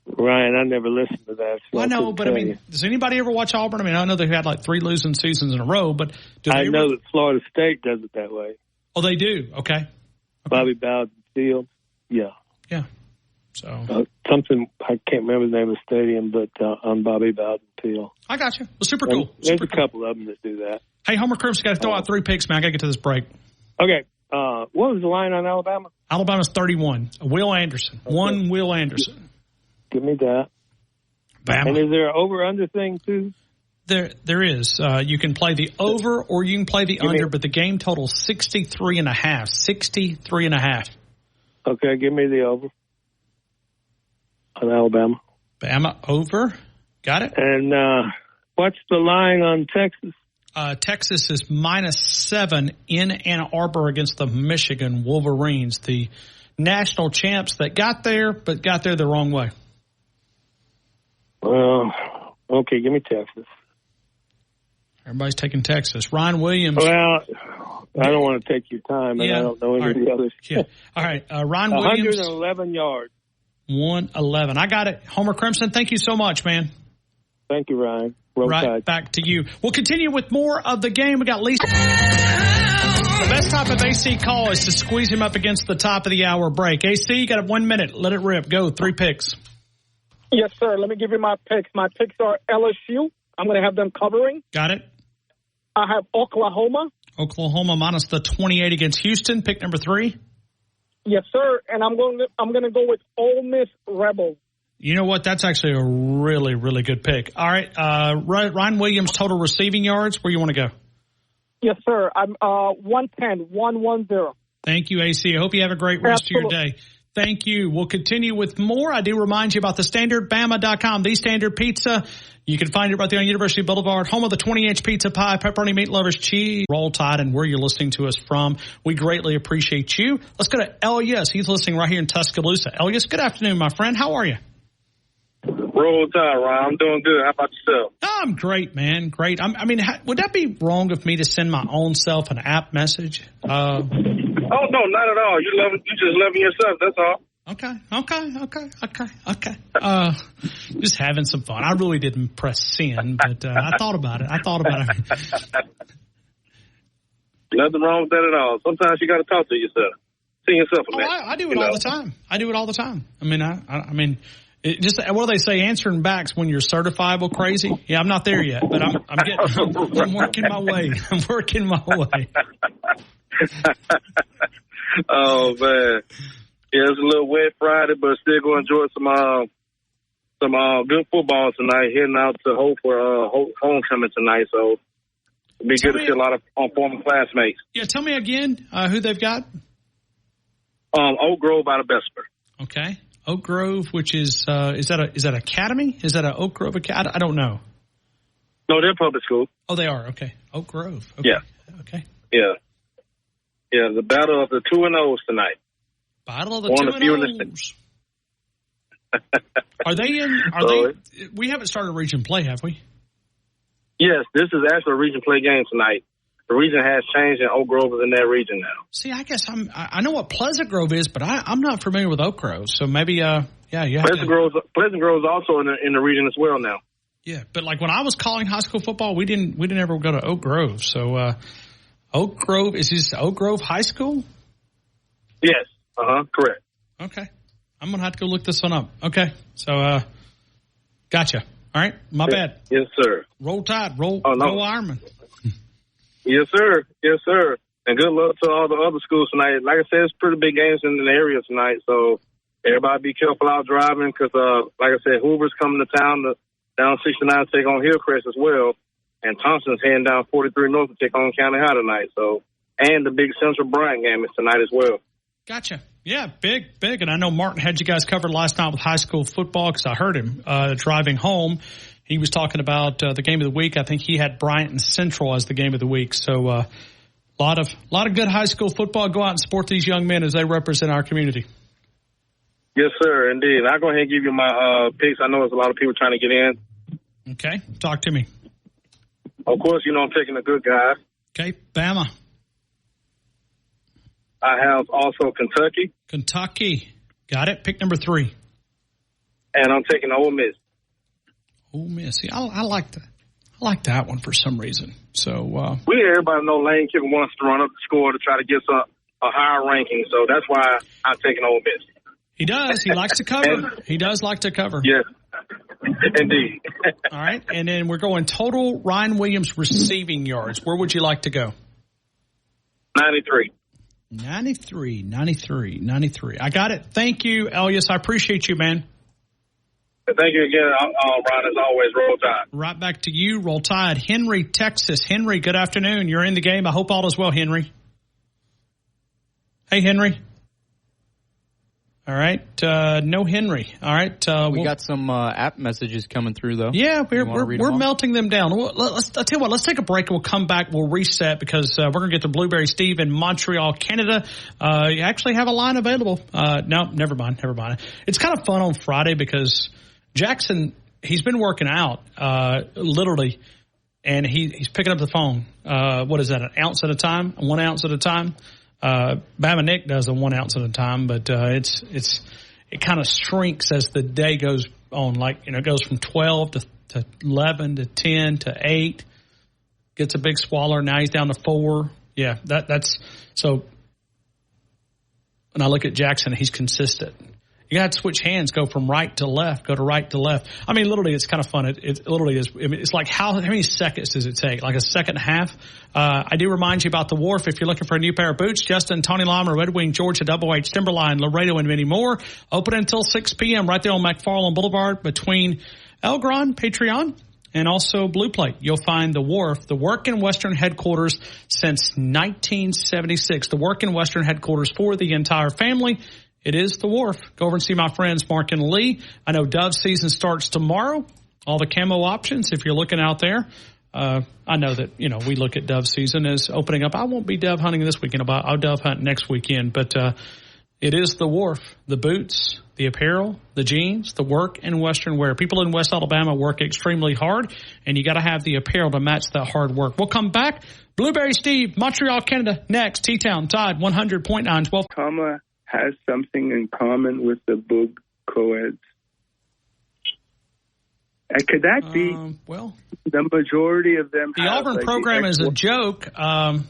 Ryan, I never listened to that. So I know, but I mean, does anybody ever watch Auburn? I mean, I know they've had like 3 losing seasons in a row, but I know that Florida State does it that way. Oh, they do? Okay. Bobby Bowden Field. Yeah. Yeah. So something, I can't remember the name of the stadium, but on Bobby Bowden Field. I got you. Well, super cool. There's a couple of them that do that. Hey, Homer Crimson, got to throw out 3 picks, man. I got to get to this break. Okay. What was the line on Alabama? Alabama's 31. Will Anderson. Okay. 1 Will Anderson. Give me that. Bama. And is there an over-under thing, too? There is. You can play the over or you can play the under, but the game total is 63.5. 63.5. Okay, give me the over. On Alabama. Bama over. Got it. And what's the line on Texas? Texas is -7 in Ann Arbor against the Michigan Wolverines, the national champs that got there, but got there the wrong way. Well, okay, give me Texas. Everybody's taking Texas. Ryan Williams. Well, I don't want to take your time, and I don't know any of the others. Yeah. All right, Ryan Williams. 111 yards. 111. I got it. Homer Crimson, thank you so much, man. Thank you, Ryan. Right back to you. We'll continue with more of the game. We got Lisa. The best type of AC call is to squeeze him up against the top of the hour break. AC, you got 1 minute. Let it rip. Go. 3 picks. Yes, sir. Let me give you my picks. My picks are LSU. I'm going to have them covering. Got it. I have Oklahoma. Oklahoma minus the 28 against Houston. Pick number 3. Yes, sir. And I'm going to go with Ole Miss Rebels. You know what? That's actually a really, really good pick. All right. Ryan Williams, total receiving yards. Where you want to go? Yes, sir. I'm 110. Thank you, AC. I hope you have a great rest of your day. Thank you. We'll continue with more. I do remind you about the Standard, Bama.com, the Standard Pizza. You can find it right there on University Boulevard, home of the 20-inch pizza pie, pepperoni, meat lovers, cheese, Roll Tide, and where you're listening to us from. We greatly appreciate you. Let's go to Elias. He's listening right here in Tuscaloosa. Elias, good afternoon, my friend. How are you? Roll Tide, Ryan. I'm doing good. How about yourself? I'm great, man. Great. I mean, would that be wrong of me to send my own self an app message? Oh, no, not at all. You just loving yourself. That's all. Okay. Just having some fun. I really didn't press send, but I thought about it. Nothing wrong with that at all. Sometimes you got to talk to yourself. See yourself a minute. I do it all the time. I mean, I mean, just what do they say? Answering backs when you're certifiable crazy. Yeah, I'm not there yet, but I'm working my way. Oh man, yeah, it's a little wet Friday, but still going to enjoy some good football tonight. Heading out to Hope for homecoming tonight, so it'll be good to see a lot of former classmates. Yeah, tell me again who they've got. Oak Grove out of Bessemer. Okay. Oak Grove, which is that academy? Is that an Oak Grove academy? I don't know. No, they're public school. Oh, they are. Okay. Oak Grove. Okay. Yeah. Okay. Yeah. Yeah, the battle of the 2-0s tonight. Battle of the 2-0s. Are they? We haven't started region play, have we? Yes, this is actually a region play game tonight. The region has changed, and Oak Grove is in that region now. See, I guess I know what Pleasant Grove is, but I'm not familiar with Oak Grove. So maybe, Pleasant Grove is also in the region as well now. Yeah, but like when I was calling high school football, we didn't ever go to Oak Grove. So Oak Grove, is this Oak Grove High School? Yes. Correct. Okay. I'm gonna have to go look this one up. Okay. So gotcha. All right. My bad. Yes, sir. Roll Tide. Roll Ironman. Yes, sir. Yes, sir. And good luck to all the other schools tonight. Like I said, it's pretty big games in the area tonight, so everybody be careful out driving because, like I said, Hoover's coming to town down 69 to take on Hillcrest as well, and Thompson's heading down 43 North to take on County High tonight. So, and the big Central Bryant game is tonight as well. Gotcha. Yeah, big. And I know Martin had you guys covered last night with high school football because I heard him driving home. He was talking about the game of the week. I think he had Bryant and Central as the game of the week. So a lot of good high school football. Go out and support these young men as they represent our community. Yes, sir, indeed. I'll go ahead and give you my picks. I know there's a lot of people trying to get in. Okay, talk to me. Of course, I'm taking the good guys. Okay, Bama. I have also Kentucky. Kentucky. Got it. Pick number 3. And I'm taking Ole Miss. Ole Miss. See, I like that. I like that one for some reason. So everybody know Lane Kiffin wants to run up the score to try to get a higher ranking. So that's why I'm taking Ole Miss. He does. He likes to cover. He does like to cover. Yes, indeed. All right, and then we're going total Ryan Williams receiving yards. Where would you like to go? 93. 93. I got it. Thank you, Elias. I appreciate you, man. Thank you again, Ron, as always. Roll Tide. Right back to you, Roll Tide. Henry, Texas. Henry, good afternoon. You're in the game. I hope all is well, Henry. Hey, Henry. All right. No Henry. All right. We got some app messages coming through, though. Yeah, we're melting them down. I'll tell you what. Let's take a break. We'll come back. We'll reset because we're going to get to Blueberry Steve in Montreal, Canada. You actually have a line available. No, never mind. It's kind of fun on Friday because Jackson, he's been working out literally, and he's picking up the phone. What is that? An ounce at a time? 1 ounce at a time? Bama Nick does a 1 ounce at a time, but it kind of shrinks as the day goes on. Like, it goes from 12 to 11 to 10 to 8. Gets a big swallow. Now he's down to 4. Yeah, that's so. When I look at Jackson, he's consistent. You got to switch hands, go from right to left, go to right to left. I mean, literally, it's kind of fun. It literally is. I mean, it's like how many seconds does it take? Like a second and a half? I do remind you about the Wharf. If you're looking for a new pair of boots, Justin, Tony Lima, Red Wing, Georgia, Double H, Timberline, Laredo, and many more. Open until 6 p.m. right there on McFarland Boulevard between Elgron, Patreon, and also Blue Plate. You'll find the Wharf, the Working Western headquarters since 1976. The Working Western headquarters for the entire family. It is the Wharf. Go over and see my friends Mark and Lee. I know dove season starts tomorrow. All the camo options, if you're looking out there. I know that, we look at dove season as opening up. I won't be dove hunting this weekend. I'll dove hunt next weekend. But It is the wharf, the boots, the apparel, the jeans, the work, and Western wear. People in West Alabama work extremely hard, and you got to have the apparel to match that hard work. We'll come back. Blueberry Steve, Montreal, Canada, next. T-Town, Tide, 100.9, 12. Tama has something in common with the Boog co-eds. Could that be the majority of them? The Auburn program is a joke. I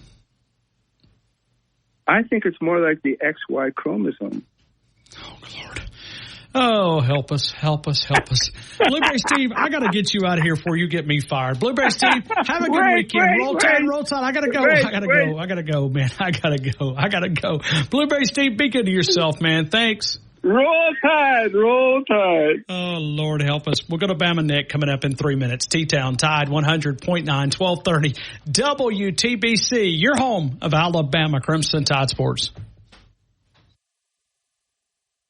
think it's more like the XY chromosome. Oh, Lord. Oh, help us. Blueberry Steve, I got to get you out of here before you get me fired. Blueberry Steve, have a good weekend. Roll Tide. I got to go. Man. I got to go. Blueberry Steve, be good to yourself, man. Thanks. Roll Tide. Oh, Lord help us. We'll go to Bama Nick coming up in 3 minutes. T-Town, Tide, 100.9, 1230. WTBC, your home of Alabama Crimson Tide Sports.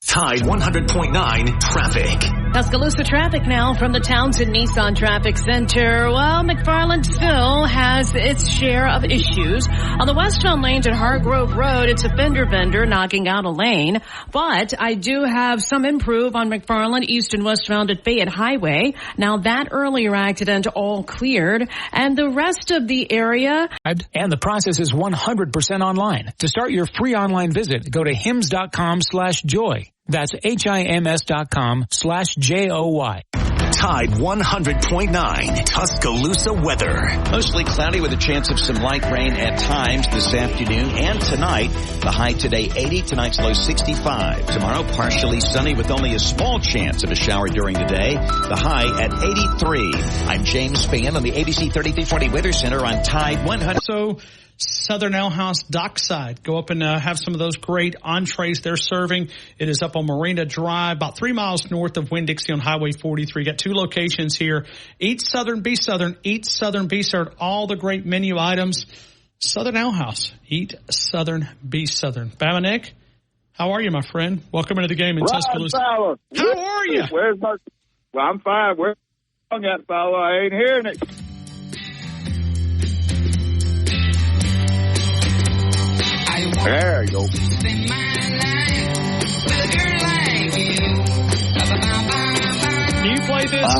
Tide 100.9 traffic. Tuscaloosa traffic now from the Townsend Nissan Traffic Center. Well, McFarland still has its share of issues. On the westbound lanes at Hargrove Road, it's a fender bender knocking out a lane. But I do have some improve on McFarland, east and westbound at Fayette Highway. Now that earlier accident all cleared. And the rest of the area. And the process is 100% online. To start your free online visit, go to hims.com/joy. That's HIMS.com/JOY. Tide 100.9 Tuscaloosa weather. Mostly cloudy with a chance of some light rain at times this afternoon and tonight. The high today 80, tonight's low 65. Tomorrow partially sunny with only a small chance of a shower during the day. The high at 83. I'm James Spann on the ABC 3340 Weather Center on Tide 100. So Southern Ale House Dockside. Go up and have some of those great entrees they're serving. It is up on Marina Drive, about 3 miles north of Winn-Dixie on Highway 43. Got 2 locations here. Eat Southern, be Southern. Eat Southern, be Southern. All the great menu items. Southern Ale House. Eat Southern, be Southern. Bama Nick, how are you, my friend? Welcome into the game in Tuscaloosa. Fowler. How are you? Well, I'm fine. Where's that fella? I ain't hearing it. There you go. Do you play this?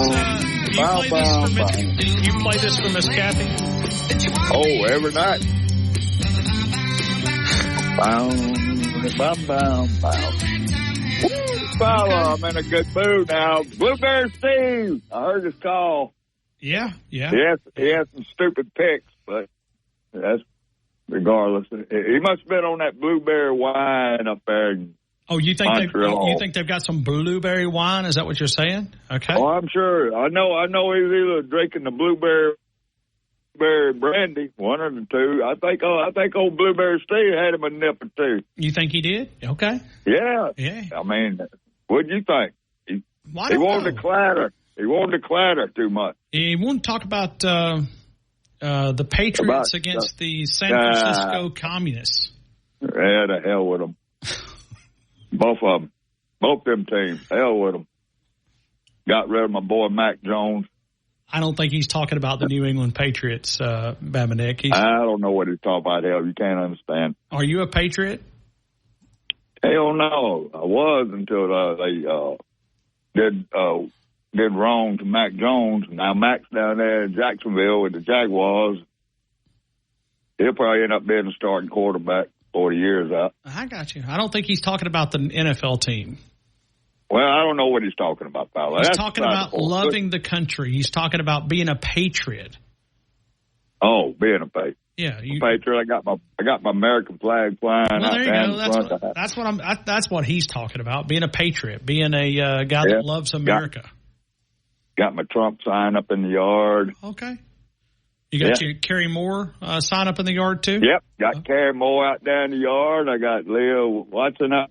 You play this for Miss Kathy? Oh, every night. Fowler, I'm in a good mood now. Blueberry Steve, I heard his call. Yeah. He had some stupid picks, but that's regardless. He must have been on that blueberry wine up there. Oh, you think they've got some blueberry wine? Is that what you're saying? Okay. Oh, I'm sure. I know he's either drinking the blueberry brandy, one of the two. I think old Blueberry Steve had him a nip or two. You think he did? Okay. Yeah. I mean, what'd you think? He wanted to clatter. He wanted to clatter too much. He wanted to talk about the Patriots against the San Francisco Communists. Yeah, the hell with them. Both of them. Both them teams. Hell with them. Got rid of my boy Mac Jones. I don't think he's talking about the New England Patriots, Bama Nick. I don't know what he's talking about. Hell, you can't understand. Are you a Patriot? Hell no. I was until they did wrong to Mac Jones. Now Mac's down there in Jacksonville with the Jaguars. He'll probably end up being a starting quarterback 40 years out. I got you. I don't think he's talking about the NFL team. Well, I don't know what he's talking about, Fowler. He's talking about loving the country. He's talking about being a patriot. Oh, being a patriot. Yeah, patriot. I got my American flag flying. Well, there you go. That's what he's talking about. Being a patriot, being a guy that loves America. Got my Trump sign up in the yard. Okay. You got your Kerry Moore sign up in the yard too? Yep. Got Kerry Moore out there in the yard. I got Leo Watson up.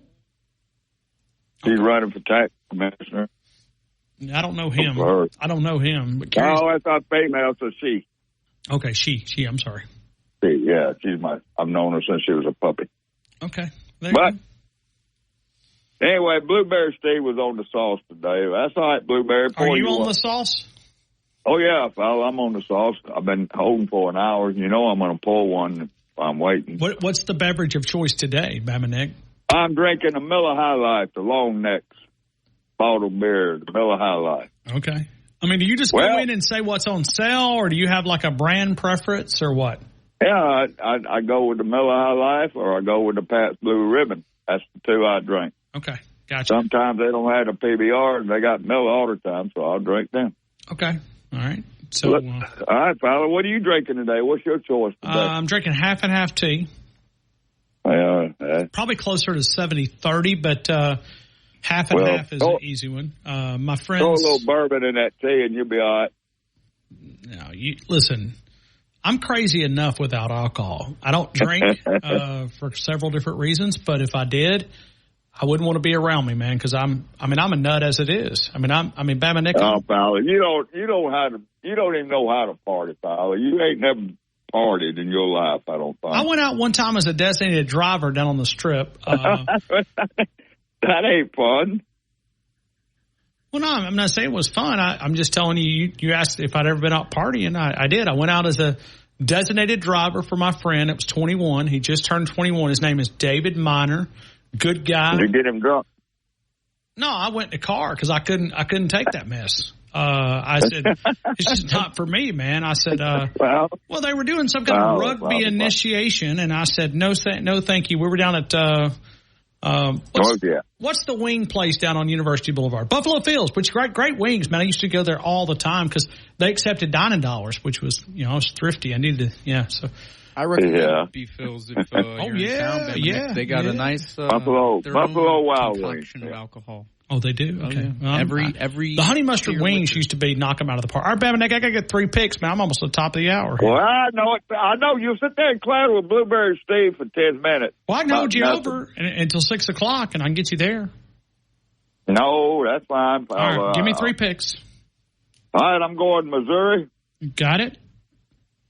He's running for tax commissioner. I don't know him. But that's not female, so she. Okay, she. I'm sorry. Yeah, I've known her since she was a puppy. Okay. Anyway, Blueberry Steve was on the sauce today. That's all right, Blueberry. Are you on the sauce? Oh, yeah, fella, I'm on the sauce. I've been holding for an hour. You know I'm going to pull one if I'm waiting. What's the beverage of choice today, Bama Nick? I'm drinking a Miller High Life, the long necks bottled beer, the Miller High Life. Okay. I mean, do you just go in and say what's on sale, or do you have like a brand preference, or what? Yeah, I go with the Miller High Life, or I go with the Pabst Blue Ribbon. That's the two I drink. Okay, gotcha. Sometimes they don't have the PBR, and they got Miller all the time, so I'll drink them. Okay, all right. So, all right, Fowler, what are you drinking today? What's your choice today? I'm drinking half and half tea. Probably closer to 70-30, but half and half is an easy one. My friends, throw a little bourbon in that tea, and you'll be all right. No, listen. I'm crazy enough without alcohol. I don't drink for several different reasons, but if I did, I wouldn't want to be around me, man, because I'm a nut as it is. Bama Nick. Oh, Fowler, you don't even know how to party, Fowler. You ain't never partied in your life, I don't think. I went out one time as a designated driver down on the Strip. That ain't fun. Well, no, I'm not saying it was fun. I'm just telling you, you asked if I'd ever been out partying. I did. I went out as a designated driver for my friend. It was 21. He just turned 21. His name is David Miner. Good guy. Did you get him drunk? No, I went in the car because I couldn't take that mess. I said, it's just not for me, man. I said, well, they were doing some kind of rugby initiation, and I said, no, thank you. We were down at what's the wing place down on University Boulevard? Buffalo Fields, which great wings, man. I used to go there all the time because they accepted dining dollars, which was, I was thrifty. I needed to, so. I recommend B. Phil's if you're in town. They got a nice Buffalo Wild Wings of alcohol. Oh, they do? Okay. Yeah. Every the honey mustard wings used to be knock them out of the park. All right, Bama, I got to get 3 picks, man. I'm almost at the top of the hour. Well, I know it. I know you sit there and clatter with Blueberry Steve for 10 minutes. Well, I can hold you over until 6 o'clock, and I can get you there. No, that's fine. All right, give me 3 picks. All right, I'm going Missouri. Got it.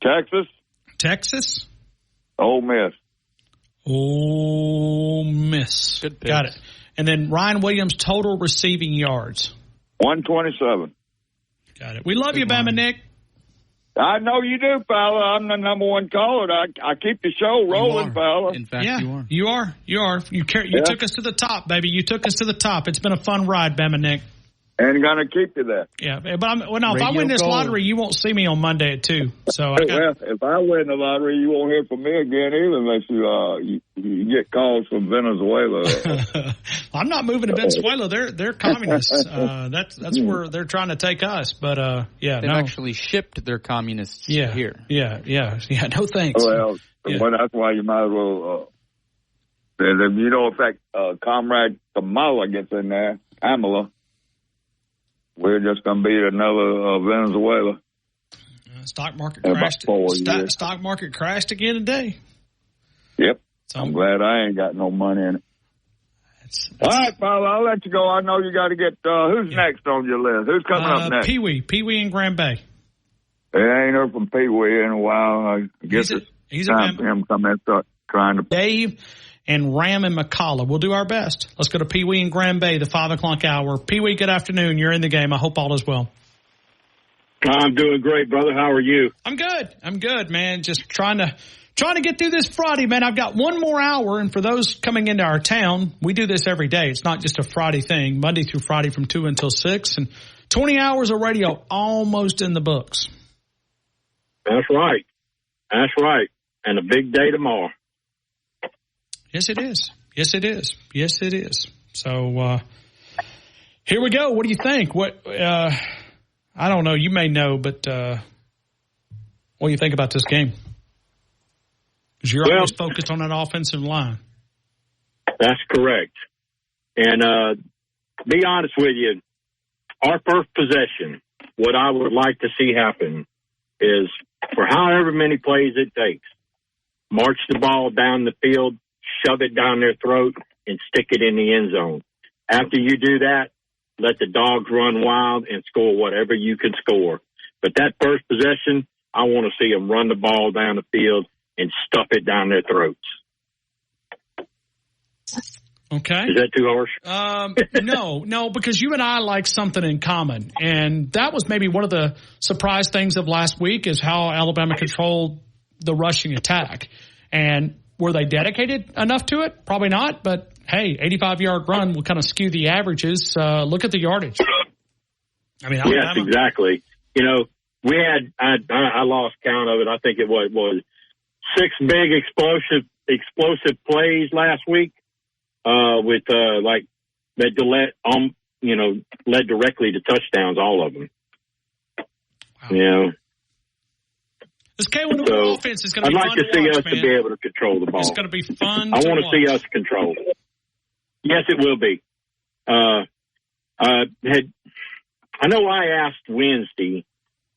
Texas. Ole Miss. Good pick. Got it. And then Ryan Williams, total receiving yards. 127. Got it. We love you, Bama Nick. I know you do, fella. I'm the number one caller. I keep the show rolling, fella. In fact, you are. You took us to the top, baby. You took us to the top. It's been a fun ride, Bama Nick. And going to keep you there. Yeah, but if I win this lottery, you won't see me on Monday at 2. So if I win the lottery, you won't hear from me again either unless you get calls from Venezuela. I'm not moving to Venezuela. They're communists. That's where they're trying to take us. But they've actually shipped their communists here. Yeah. No thanks. Well, that's why you might as well. If that Comrade Kamala gets in there, Kamala. We're just going to be another Venezuela. Stock market crashed. Stock market crashed again today. Yep. So I'm glad I ain't got no money in it. All right, fella, I'll let you go. I know you got to get who's next on your list. Who's coming up next? Pee-wee in Grand Bay. I ain't heard from Pee-wee in a while. I guess it's time for him to come and start trying to. Dave and Ram and McCullough. We'll do our best. Let's go to Pee-wee in Grand Bay, the 5 o'clock hour. Pee-wee, good afternoon. You're in the game. I hope all is well. I'm doing great, brother. How are you? I'm good, man. Just trying to get through this Friday, man. I've got one more hour, and for those coming into our town, we do this every day. It's not just a Friday thing, Monday through Friday from 2 until 6, and 20 hours of radio almost in the books. That's right. And a big day tomorrow. Yes, it is. So here we go. What do you think? I don't know. You may know, but what do you think about this game? Because you're always focused on that offensive line. That's correct. And be honest with you, our first possession, what I would like to see happen is for however many plays it takes, march the ball down the field, shove it down their throat, and stick it in the end zone. After you do that, let the dogs run wild and score whatever you can score. But that first possession, I want to see them run the ball down the field and stuff it down their throats. Okay. Is that too harsh? No, because you and I like something in common. And that was maybe one of the surprise things of last week is how Alabama controlled the rushing attack. And were they dedicated enough to it? Probably not, but hey, 85-yard run will kind of skew the averages. Look at the yardage. I mean, yes, exactly. You know, we had I lost count of it. I think it was 6 big explosive plays last week with that led directly to touchdowns, all of them. Wow. You know. This K1 offense is going to be fun to watch, I'd like to see us to be able to control the ball. It's going to be fun I want to see us control it. Yes, it will be. I know I asked Wednesday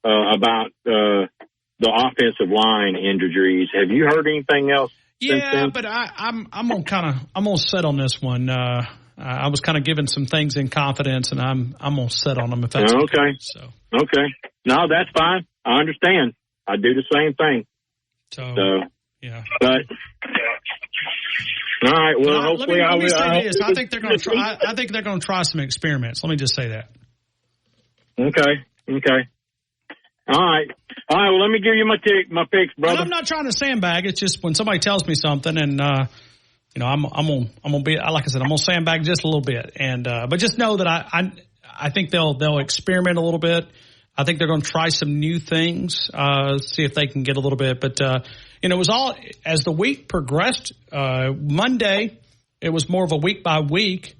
about the offensive line injuries. Have you heard anything else? Yeah, but I'm gonna set on this one. I was kind of given some things in confidence, and I'm gonna set on them if that's okay. So okay, no, that's fine. I understand. I do the same thing. So yeah, but all right. Well, hopefully let me say this. I think they're going to try. I think they're going to try some experiments. Let me just say that. Okay. All right. Well, let me give you my picks, brother. And I'm not trying to sandbag. It's just when somebody tells me something, and I'm gonna be, like I said, I'm gonna sandbag just a little bit, and but just know that I think they'll experiment a little bit. I think they're going to try some new things, see if they can get a little bit. But it was all as the week progressed. Monday, it was more of a week by week.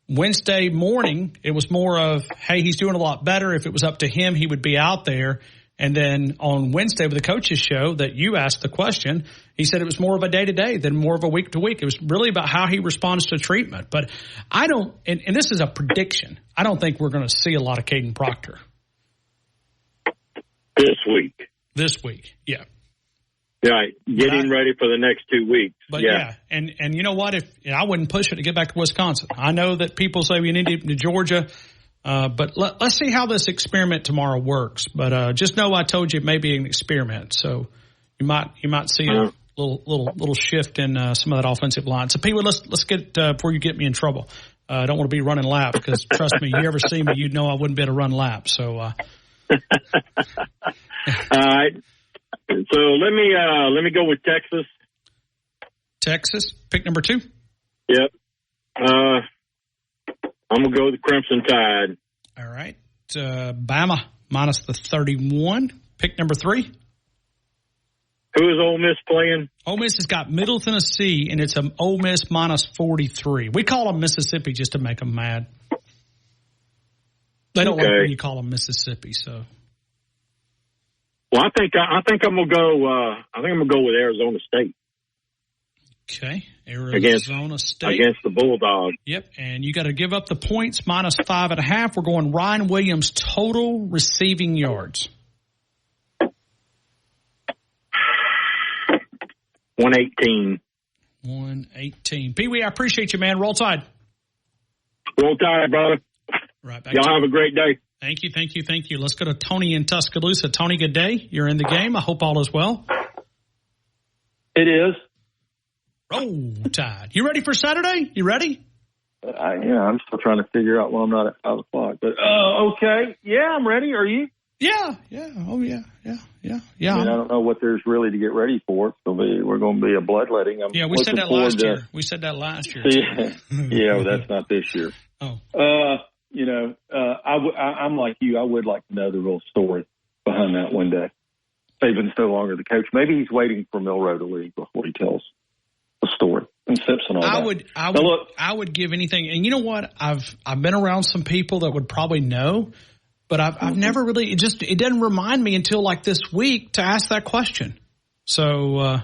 Wednesday morning, it was more of, hey, he's doing a lot better. If it was up to him, he would be out there. And then on Wednesday with the coaches show that you asked the question, he said it was more of a day-to-day than more of a week-to-week. It was really about how he responds to treatment. But I don't – and this is a prediction. I don't think we're going to see a lot of Caden Proctor. This week, yeah. Right, getting ready for the next 2 weeks. But yeah, and you know what? I wouldn't push it to get back to Wisconsin. I know that people say we need to Georgia, but let's see how this experiment tomorrow works. But just know I told you it may be an experiment, so you might see a little shift in some of that offensive line. So Pee-wee, let's get before you get me in trouble. I don't want to be running laps because trust me, you ever see me, you'd know I wouldn't be able to run laps. So. All right. So let me go with Texas. Texas, pick number 2. Yep. I'm gonna go with the Crimson Tide. All right. Bama minus the 31. Pick number 3. Who is Ole Miss playing? Ole Miss has got Middle Tennessee, and it's an Ole Miss minus 43. We call them Mississippi just to make them mad. They don't like when you call them Mississippi, so. Well, I think I'm gonna go. I think I'm gonna go with Arizona State. Okay, Arizona State against the Bulldogs. Yep, and you got to give up the points minus 5.5. We're going Ryan Williams total receiving yards. 118. 118. Pee-wee, I appreciate you, man. Roll Tide. Roll Tide, brother. Right back. Y'all have a great day. Thank you. Let's go to Tony in Tuscaloosa. Tony, good day. You're in the game. I hope all is well. It is. Roll Tide. You ready for Saturday? You ready? I'm still trying to figure out when I'm not at 5 o'clock. But okay. Yeah, I'm ready. Are you? Yeah. Oh, yeah. I don't know what there's really to get ready for. We're going to be a bloodletting. We said that last year. We said that last year. Yeah, that's not this year. Oh. I'm like you. I would like to know the real story behind that one day. Saban's no longer the coach. Maybe he's waiting for Milroe to leave before he tells the story. And Simpson all that. I would give anything. And you know what? I've been around some people that would probably know, but I've never really. It didn't remind me until like this week to ask that question. So.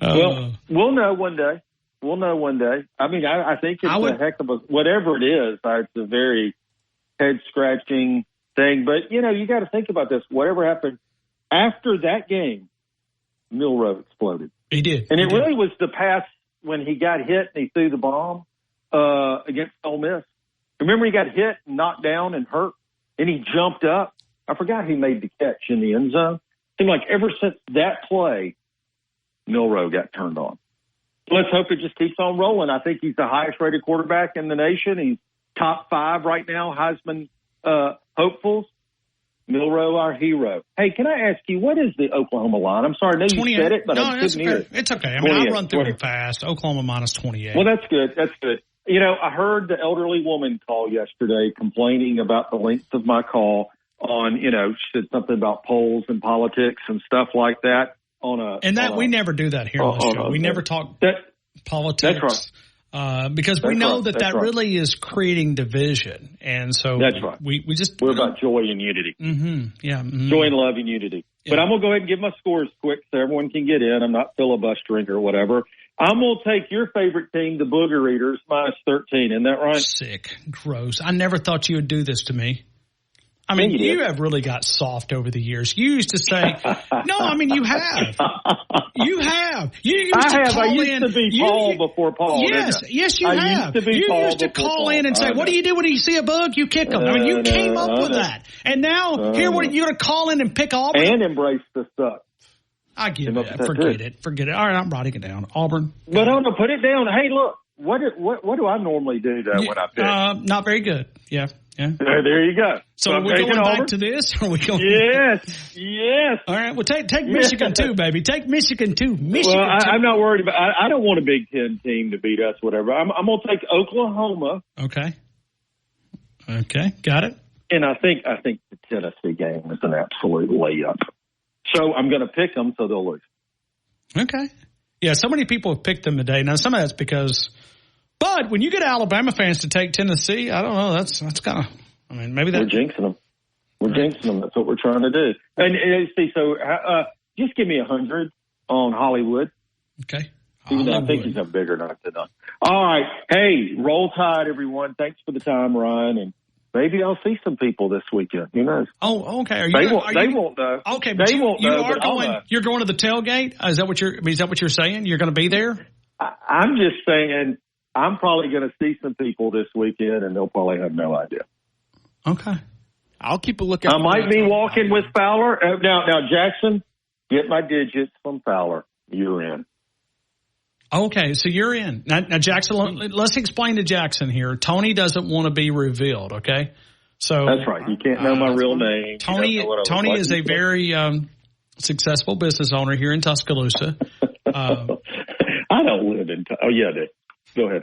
We'll know one day. I mean, I think it's a heck of whatever it is. It's a very head-scratching thing. But, you got to think about this. Whatever happened after that game, Milroe exploded. He did. And it really was the pass when he got hit and he threw the bomb against Ole Miss. Remember he got hit and knocked down and hurt, and he jumped up. I forgot he made the catch in the end zone. Seemed like ever since that play, Milroe got turned on. Let's hope it just keeps on rolling. I think he's the highest-rated quarterback in the nation. He's top 5 right now, Heisman hopefuls. Milroe, our hero. Hey, can I ask you, what is the Oklahoma line? I'm sorry, I know you said it, but I couldn't hear it. It's okay. I mean, I'll run through it fast. Oklahoma minus 28. Well, that's good. That's good. You know, I heard the elderly woman call yesterday complaining about the length of my call on, you know, she said something about polls and politics and stuff like that. We never do that here on the show. We never talk politics. That's right. Because we know that really is creating division. And so that's right. We're about joy and unity. Mm-hmm. Yeah. Mm-hmm. Joy and love and unity. Yeah. But I'm going to go ahead and give my scores quick so everyone can get in. I'm not filibustering or whatever. I'm going to take your favorite team, the Booger Eaters, minus 13. Isn't that right? Sick. Gross. I never thought you would do this to me. I mean, you have really got soft over the years. You used to say, no, I mean, you have. You have. You used I used to be Paul before Paul. Yes, you have. You used to call in and say, what do you do when you see a bug? You kick them. I mean, you came up with that. And now, you're going to call in and pick Auburn? And embrace the suck. I give it. Forget it. All right, I'm writing it down. Auburn. But no, put it down. Hey, look, what do I normally do, though, when I pick? Not very good. Yeah. There you go. So are we going back to this? Or are we going? Yes. All right. Well, take Michigan too, baby. Take Michigan too. Well, I'm not worried about. I don't want a Big Ten team to beat us. Whatever. I'm going to take Oklahoma. Okay. Got it. And I think the Tennessee game is an absolute layup. So I'm going to pick them so they'll lose. Okay. Yeah. So many people have picked them today. Now some of that's because. But when you get Alabama fans to take Tennessee, I don't know. That's kind of. I mean, maybe that we're jinxing them. That's what we're trying to do. And see, so just give me 100 on Hollywood. Okay. Even though I think he's a bigger knock than us. All right. Hey, roll Tide, everyone. Thanks for the time, Ryan. And maybe I'll see some people this weekend. Who knows? Oh, okay. They won't know. Okay, but you're going to the tailgate. Is that what you're saying? You're going to be there? I'm just saying. I'm probably going to see some people this weekend, and they'll probably have no idea. Okay. I'll keep a lookout. I might be walking with Fowler. Now, Jackson, get my digits from Fowler. You're in. Okay, so you're in. Now Jackson, let's explain to Jackson here. Tony doesn't want to be revealed, okay? So that's right. You can't know my real name. Tony is a very successful business owner here in Tuscaloosa. I don't live in – oh, yeah, they. Go ahead.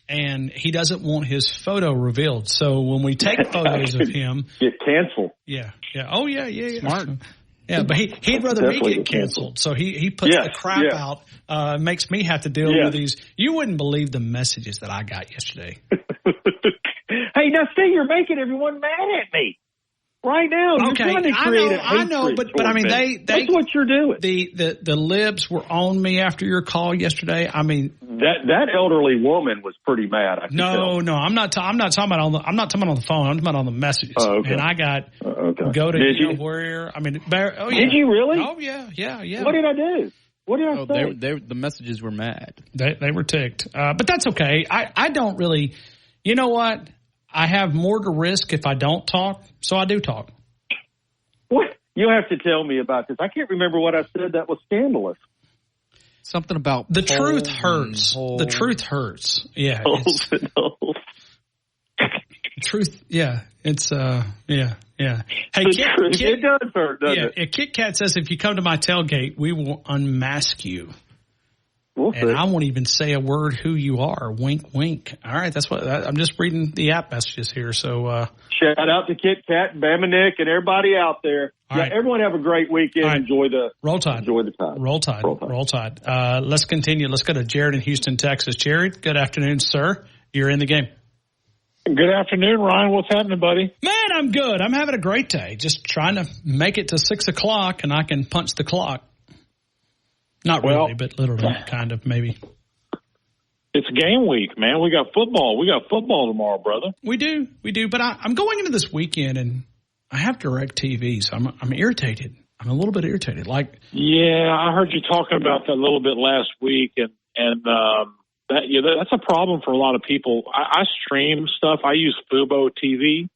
And he doesn't want his photo revealed. So when we take photos of him, get canceled. Yeah. Oh yeah. Smart. Yeah, but he'd rather me get canceled. So he puts the crap out. Makes me have to deal with these. You wouldn't believe the messages that I got yesterday. Hey, now see, you're making everyone mad at me. Right now, okay, I know, but I mean, that's what you're doing. The libs were on me after your call yesterday. I mean, that elderly woman was pretty mad. No, I'm not talking about on the phone. I'm talking about on the messages. Oh, okay. And I got go to where. I mean, did you really? Oh yeah. What did I do? What did I say? The messages were mad. They were ticked. But that's okay. I don't really. You know what? I have more to risk if I don't talk, so I do talk. What? You have to tell me about this. I can't remember what I said that was scandalous. Something about the truth hurts. The truth hurts. Yeah. Truth. Yeah. It's yeah. Hey, it does hurt, doesn't it? Kit Kat says if you come to my tailgate, we will unmask you. And I won't even say a word who you are. Wink, wink. All right, that's what I'm just reading the app messages here. So shout out to Kit Kat, Bama Nick, and everybody out there. Right. Everyone have a great weekend. Right. Enjoy the Roll Tide. Enjoy the time. Roll Tide. Let's continue. Let's go to Jared in Houston, Texas. Jared, good afternoon, sir. You're in the game. Good afternoon, Ryan. What's happening, buddy? Man, I'm good. I'm having a great day. Just trying to make it to 6 o'clock, and I can punch the clock. Not really, but literally, kind of, maybe. It's game week, man. We got football. We got football tomorrow, brother. We do. But I'm going into this weekend, and I have DirecTV, so I'm irritated. I'm a little bit irritated. Yeah, I heard you talking about that a little bit last week, and that's a problem for a lot of people. I stream stuff. I use Fubo TV.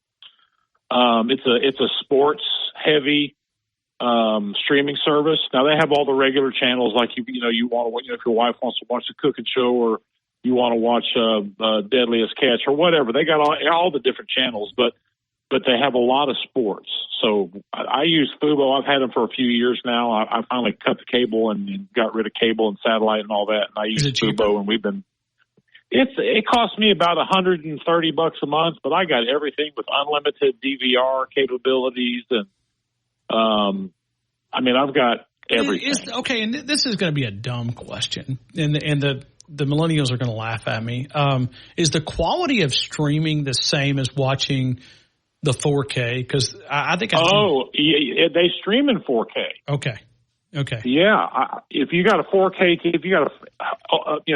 It's a sports heavy streaming service. Now they have all the regular channels, like you want to, if your wife wants to watch the cooking show, or you want to watch Deadliest Catch or whatever. They got all the different channels, but they have a lot of sports. So I use Fubo. I've had them for a few years now. I finally cut the cable and got rid of cable and satellite and all that. And I use Fubo, and we've been. It costs me about $130 a month, but I got everything with unlimited DVR capabilities, and I mean, I've got everything. Okay, and this is going to be a dumb question, and the millennials are going to laugh at me. Is the quality of streaming the same as watching the 4K? Because I think they stream in 4K. Okay. Yeah, if you got a 4K, if you got a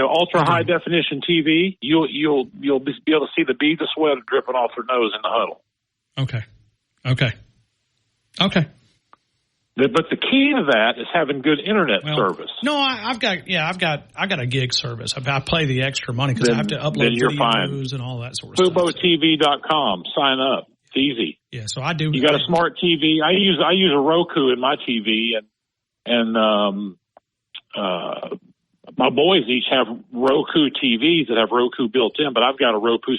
ultra high definition TV, you'll be able to see the beads of sweat dripping off their nose in the huddle. Okay. But the key to that is having good internet service. No, I've got a gig service. I pay the extra money because I have to upload videos and all that sort of stuff. FuboTV.com. Sign up. It's easy. Yeah, so I do. You got a smart TV. I use a Roku in my TV, and my boys each have Roku TVs that have Roku built in, but I've got a Roku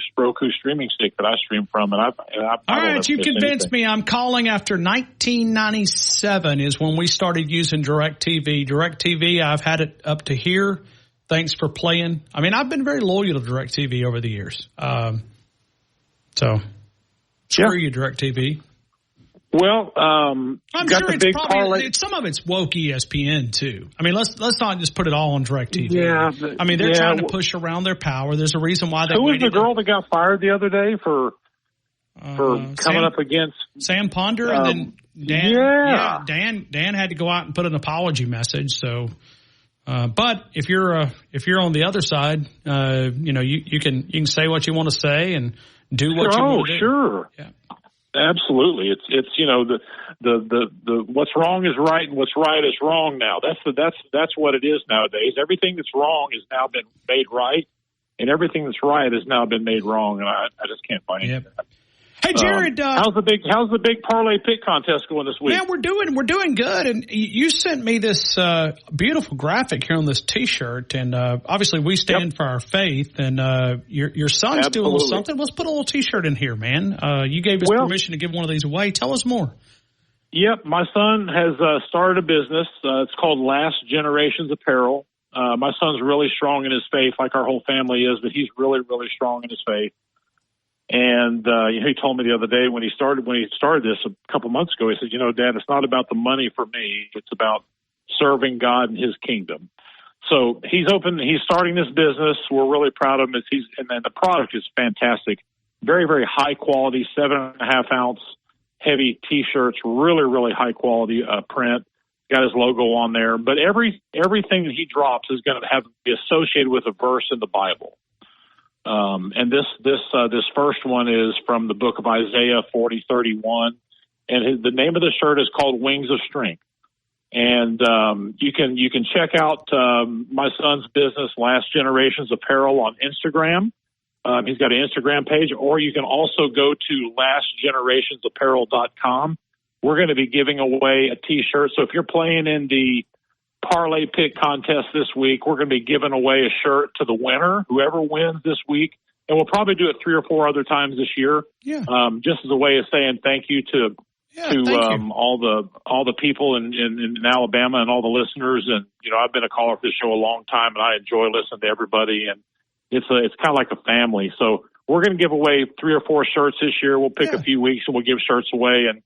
streaming stick that I stream from, and all right, you convinced me. I'm calling after 1997 is when we started using DirecTV. DirecTV, I've had it up to here. Thanks for playing. I mean, I've been very loyal to DirecTV over the years. So screw you, DirecTV. Well, I'm sure it's probably some of it's woke ESPN too. I mean, let's not just put it all on DirecTV. Yeah, I mean they're trying to push around their power. There's a reason why they. Who was the girl that got fired the other day for coming up against Sam Ponder and then Dan? Dan had to go out and put an apology message. So, but if you're on the other side, you can say what you want to say and do what you want to do. Sure. Yeah. Absolutely, it's the what's wrong is right and what's right is wrong now. That's what it is nowadays. Everything that's wrong has now been made right, and everything that's right has now been made wrong. And I just can't buy into that. Hey, Jared, how's the big parlay pick contest going this week? Man, we're doing good. And you sent me this beautiful graphic here on this T-shirt, and obviously we stand for our faith. And your son's doing something. Let's put a little T-shirt in here, man. You gave us permission to give one of these away. Tell us more. Yep, my son has started a business. It's called Last Generations Apparel. My son's really strong in his faith, like our whole family is, but he's really, really strong in his faith. And he told me the other day when he started this a couple months ago, he said, Dad, it's not about the money for me. It's about serving God and his kingdom. So he's starting this business. We're really proud of him. And then the product is fantastic. Very, very high quality, 7.5 ounce heavy T-shirts, really, really high quality print. Got his logo on there. But everything that he drops is going to be associated with a verse in the Bible. And this first one is from the book of Isaiah 40:31, and the name of the shirt is called Wings of Strength. And you can check out my son's business, Last Generations Apparel, on Instagram. He's got an Instagram page, or you can also go to lastgenerationsapparel.com. We're going to be giving away a T-shirt. So if you're playing in the parlay pick contest this week, we're going to be giving away a shirt to the winner, whoever wins this week, and we'll probably do it 3 or 4 other times this year. Yeah. Just as a way of saying thank you to all the people in Alabama and all the listeners. And I've been a caller for this show a long time, and I enjoy listening to everybody. And it's kind of like a family. So we're going to give away 3 or 4 shirts this year. We'll pick a few weeks and we'll give shirts away, and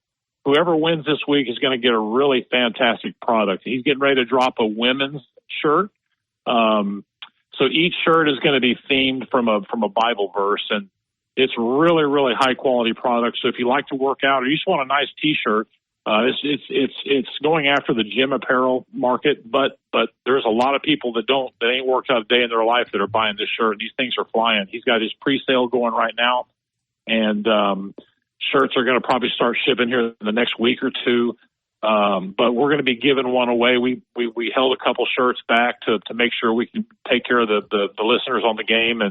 whoever wins this week is going to get a really fantastic product. He's getting ready to drop a women's shirt. So each shirt is going to be themed from a Bible verse, and it's really, really high quality product. So if you like to work out or you just want a nice T-shirt, it's going after the gym apparel market, but there's a lot of people that ain't worked out a day in their life that are buying this shirt. These things are flying. He's got his pre-sale going right now, and shirts are going to probably start shipping here in the next week or 2. But we're going to be giving one away. We held a couple shirts back to make sure we can take care of the listeners on the game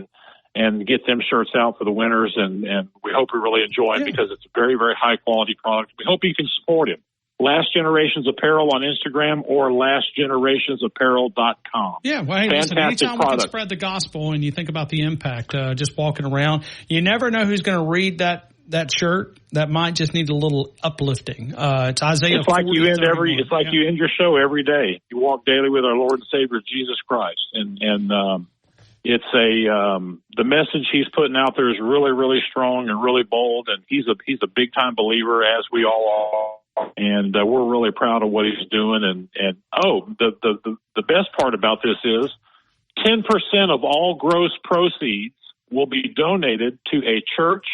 and get them shirts out for the winners. And we hope we really enjoy it because it's a very, very high quality product. We hope you can support him. Last Generations Apparel on Instagram or lastgenerationsapparel.com. Yeah, well, hey, listen, anytime we can spread the gospel and you think about the impact, just walking around, you never know who's going to read that that shirt that might just need a little uplifting. It's Isaiah. It's like you end you end your show every day. You walk daily with our Lord and Savior Jesus Christ, and it's the message he's putting out there is really, really strong and really bold, and he's a big time believer, as we all are, and we're really proud of what he's doing. And the best part about this is 10% of all gross proceeds will be donated to a church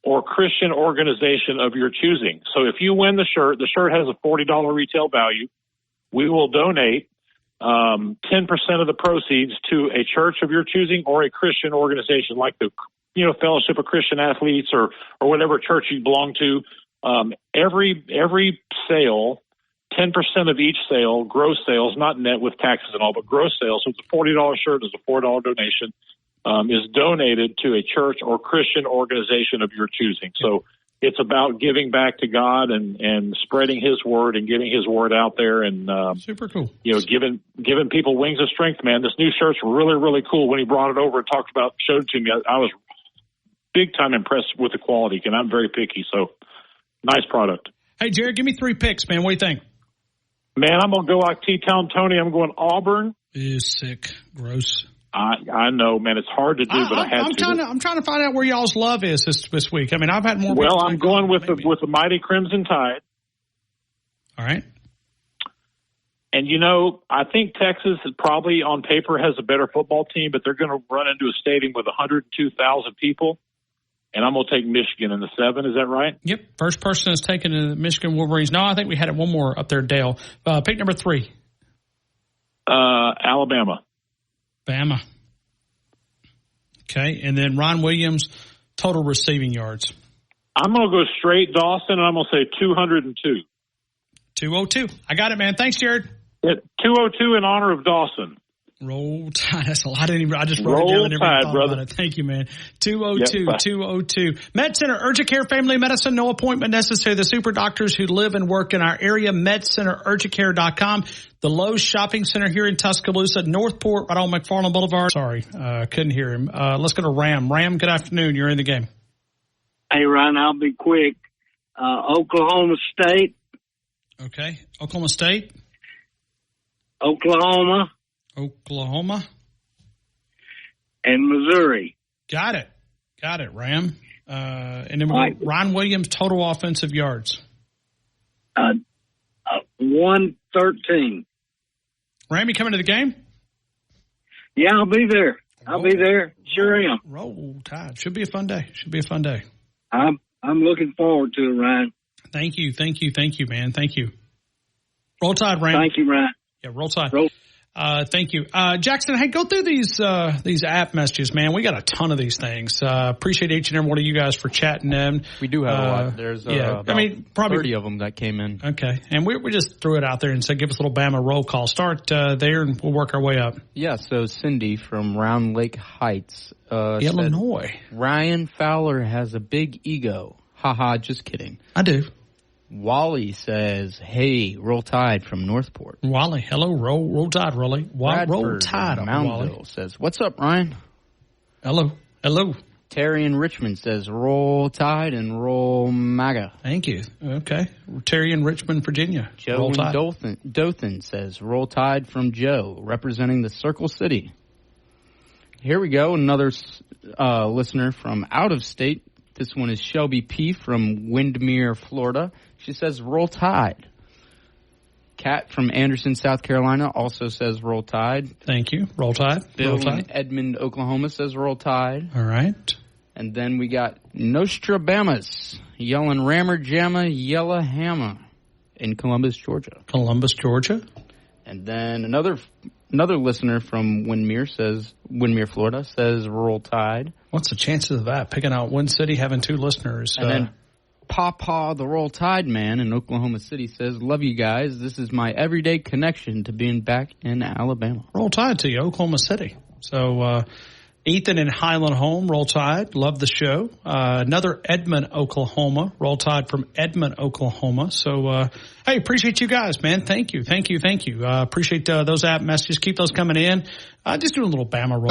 or Christian organization of your choosing. So if you win the shirt has a $40 retail value. We will donate 10% of the proceeds to a church of your choosing or a Christian organization like the Fellowship of Christian Athletes or whatever church you belong to. Every sale, 10% of each sale, gross sales, not net with taxes and all, but gross sales. So it's a $40 shirt, it's a $4 donation. Is donated to a church or Christian organization of your choosing. So it's about giving back to God and spreading His word and getting His word out there and super cool. Giving people wings of strength. Man, this new shirt's really, really cool. When he brought it over and showed it to me, I was big time impressed with the quality, and I'm very picky. So nice product. Hey, Jared, give me 3 picks, man. What do you think? Man, I'm gonna go like T-Town Tony. I'm going Auburn. Is sick, gross. I know, man. It's hard to do, but I had to. I'm trying to find out where y'all's love is this week. I mean, I've had more. Well, I'm going with the mighty Crimson Tide. All right. And I think Texas probably on paper has a better football team, but they're going to run into a stadium with 102,000 people. And I'm going to take Michigan in the 7. Is that right? Yep. First person is taking the Michigan Wolverines. No, I think we had it one more up there, Dale. Pick number 3. Alabama. Bama. Okay, and then Ron Williams, total receiving yards. I'm going to go straight Dawson, and I'm going to say 202. 202. I got it, man. Thanks, Jared. 202 in honor of Dawson. Roll Tide. That's a lot. I just wrote it down and never thought about it. Thank you, man. 202, yep, 202. Med Center, Urgent Care Family Medicine, no appointment necessary. The super doctors who live and work in our area, MedCenterUrgentCare.com. The Lowe's Shopping Center here in Tuscaloosa, Northport, right on McFarland Boulevard. Sorry, couldn't hear him. Let's go to Ram. Ram, good afternoon. You're in the game. Hey, Ryan, I'll be quick. Oklahoma State. Okay. Oklahoma State. Oklahoma. And Missouri. Got it, Ram. And then Ron Williams, total offensive yards. 113. Ram, you coming to the game? Yeah, I'll be there. I'll be there. Sure am. Roll Tide. Should be a fun day. I'm looking forward to it, Ryan. Thank you, man. Thank you. Roll Tide, Ram. Thank you, Ryan. Yeah, roll Tide. Thank you. Jackson, hey, go through these app messages, man. We got a ton of these things. Appreciate each and every one of you guys for chatting them. We do have a lot. There's probably 30 of them that came in. Okay. And we just threw it out there and said, give us a little Bama roll call. Start there and we'll work our way up. Yeah, so Cindy from Round Lake Heights. Illinois. Said, Ryan Fowler has a big ego. Haha, just kidding. I do. Wally says, hey, Roll Tide from Northport. Wally, hello, Roll Tide, Rolly. Roll Tide, Mountville Wally. Says, what's up, Ryan? Hello. Terry in Richmond says, Roll Tide and Roll MAGA. Thank you. Okay. Terry in Richmond, Virginia. Joe in Dothan says, Roll Tide from Joe, representing the Circle City. Here we go. Another listener from out of state. This one is Shelby P. from Windermere, Florida. She says, Roll Tide. Kat from Anderson, South Carolina, also says Roll Tide. Thank you. Roll Tide. Bill in Edmond, Oklahoma, says Roll Tide. All right. And then we got Nostradamus yelling Rammer Jamma Yella Hammer in Columbus, Georgia. And then another listener from Windermere, Florida, says Roll Tide. What's the chances of that? Picking out one city, having 2 listeners. And then Pawpaw, the Roll Tide man in Oklahoma City, says, love you guys. This is my everyday connection to being back in Alabama. Roll Tide to you, Oklahoma City. So Ethan in Highland Home, Roll Tide. Love the show. Another Edmond, Oklahoma. Roll Tide from Edmond, Oklahoma. So, hey, appreciate you guys, man. Thank you. Appreciate those app messages. Keep those coming in. Just doing a little Bama roll.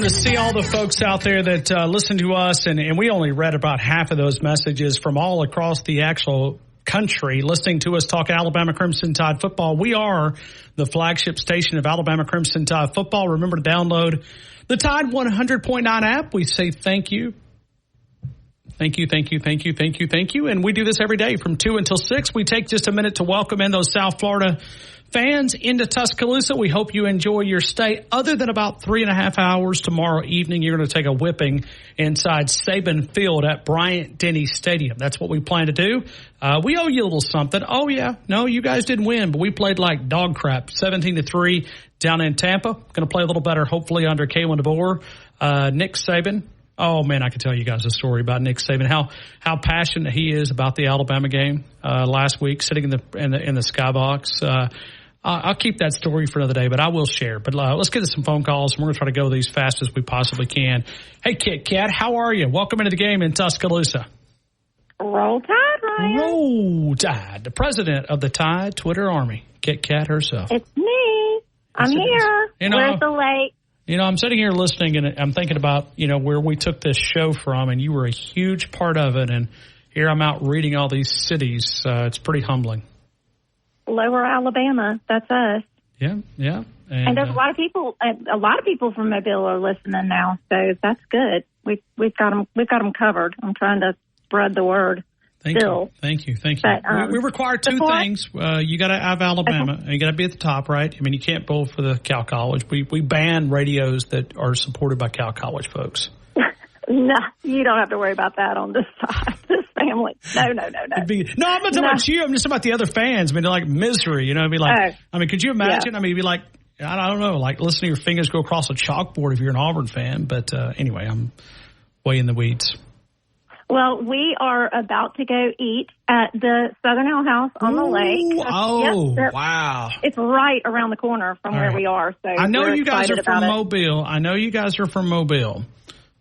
to see all the folks out there that listen to us, and we only read about half of those messages from all across the actual country listening to us talk Alabama Crimson Tide football. We are the flagship station of Alabama Crimson Tide football. Remember to download the Tide 100.9 app. We say thank you. Thank you. And we do this every day from 2 until 6. We take just a minute to welcome in those South Florida fans into Tuscaloosa. We hope you enjoy your stay. Other than about 3.5 hours tomorrow evening, you're going to take a whipping inside Saban Field at Bryant-Denny Stadium. That's what we plan to do. We owe you a little something. Oh, yeah. No, you guys didn't win, but we played like dog crap, 17-3 down in Tampa. Going to play a little better, hopefully, under Kalen DeBoer. Nick Saban. Oh, man, I could tell you guys a story about Nick Saban, how passionate he is about the Alabama game last week, sitting in the skybox. I'll keep that story for another day, but I will share. But let's get to some phone calls, and we're going to try to go these fast as we possibly can. Hey, Kit Kat, how are you? Welcome into the game in Tuscaloosa. Roll Tide, Ryan. Roll Tide, the president of the Tide Twitter Army, Kit Kat herself. It's me. I'm here. Where's the lake? I'm sitting here listening, and I'm thinking about, where we took this show from, and you were a huge part of it, and here I'm out reading all these cities. It's pretty humbling. Lower Alabama, that's us. Yeah. And there's a lot of people from Mobile are listening now, so that's good. We've got them covered. I'm trying to spread the word. Thank you. But, we require two things. You got to have Alabama, and you got to be at the top, right? I mean, you can't bowl for the Cal College. We ban radios that are supported by Cal College folks. No, you don't have to worry about that on this side, this family. No. I'm not talking about you. I'm just about the other fans. I mean, they're like misery, It'd be like, could you imagine? Yeah. I mean, it'd be like, I don't know, like listening to your fingers go across a chalkboard if you're an Auburn fan. But anyway, I'm way in the weeds. Well, we are about to go eat at the Southern Ale House on the lake. Wow. It's right around the corner from where we are. So I know you guys are from Mobile.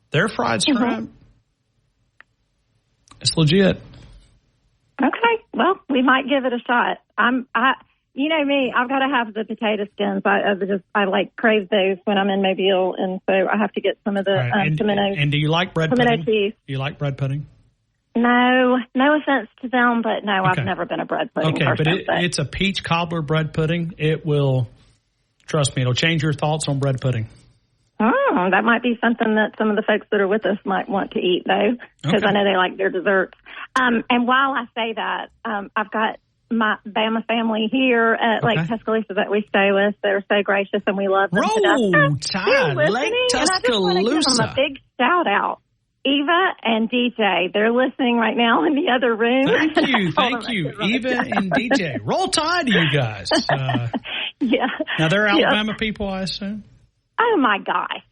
Their fried shrimp, it's legit. Okay. Well, we might give it a shot. You know me, I've got to have the potato skins. I like crave those when I'm in Mobile, and so I have to get some of the tomato. And do you like bread pudding? Cheese. Do you like bread pudding? No offense to them, but no, okay. I've never been a bread pudding person. Okay, but it's a peach cobbler bread pudding. It will, trust me, it'll change your thoughts on bread pudding. Oh, that might be something that some of the folks that are with us might want to eat, though, because I know they like their desserts. And while I say that, I've got my Bama family here at Lake Tuscaloosa that we stay with. They're so gracious, and we love them to death. Lake Tuscaloosa. I just want to give them a big shout out. Eva and DJ, they're listening right now in the other room. Thank you, Eva and DJ. Roll Tide to you guys. Yeah. Now they're Alabama people, I assume. Oh my gosh.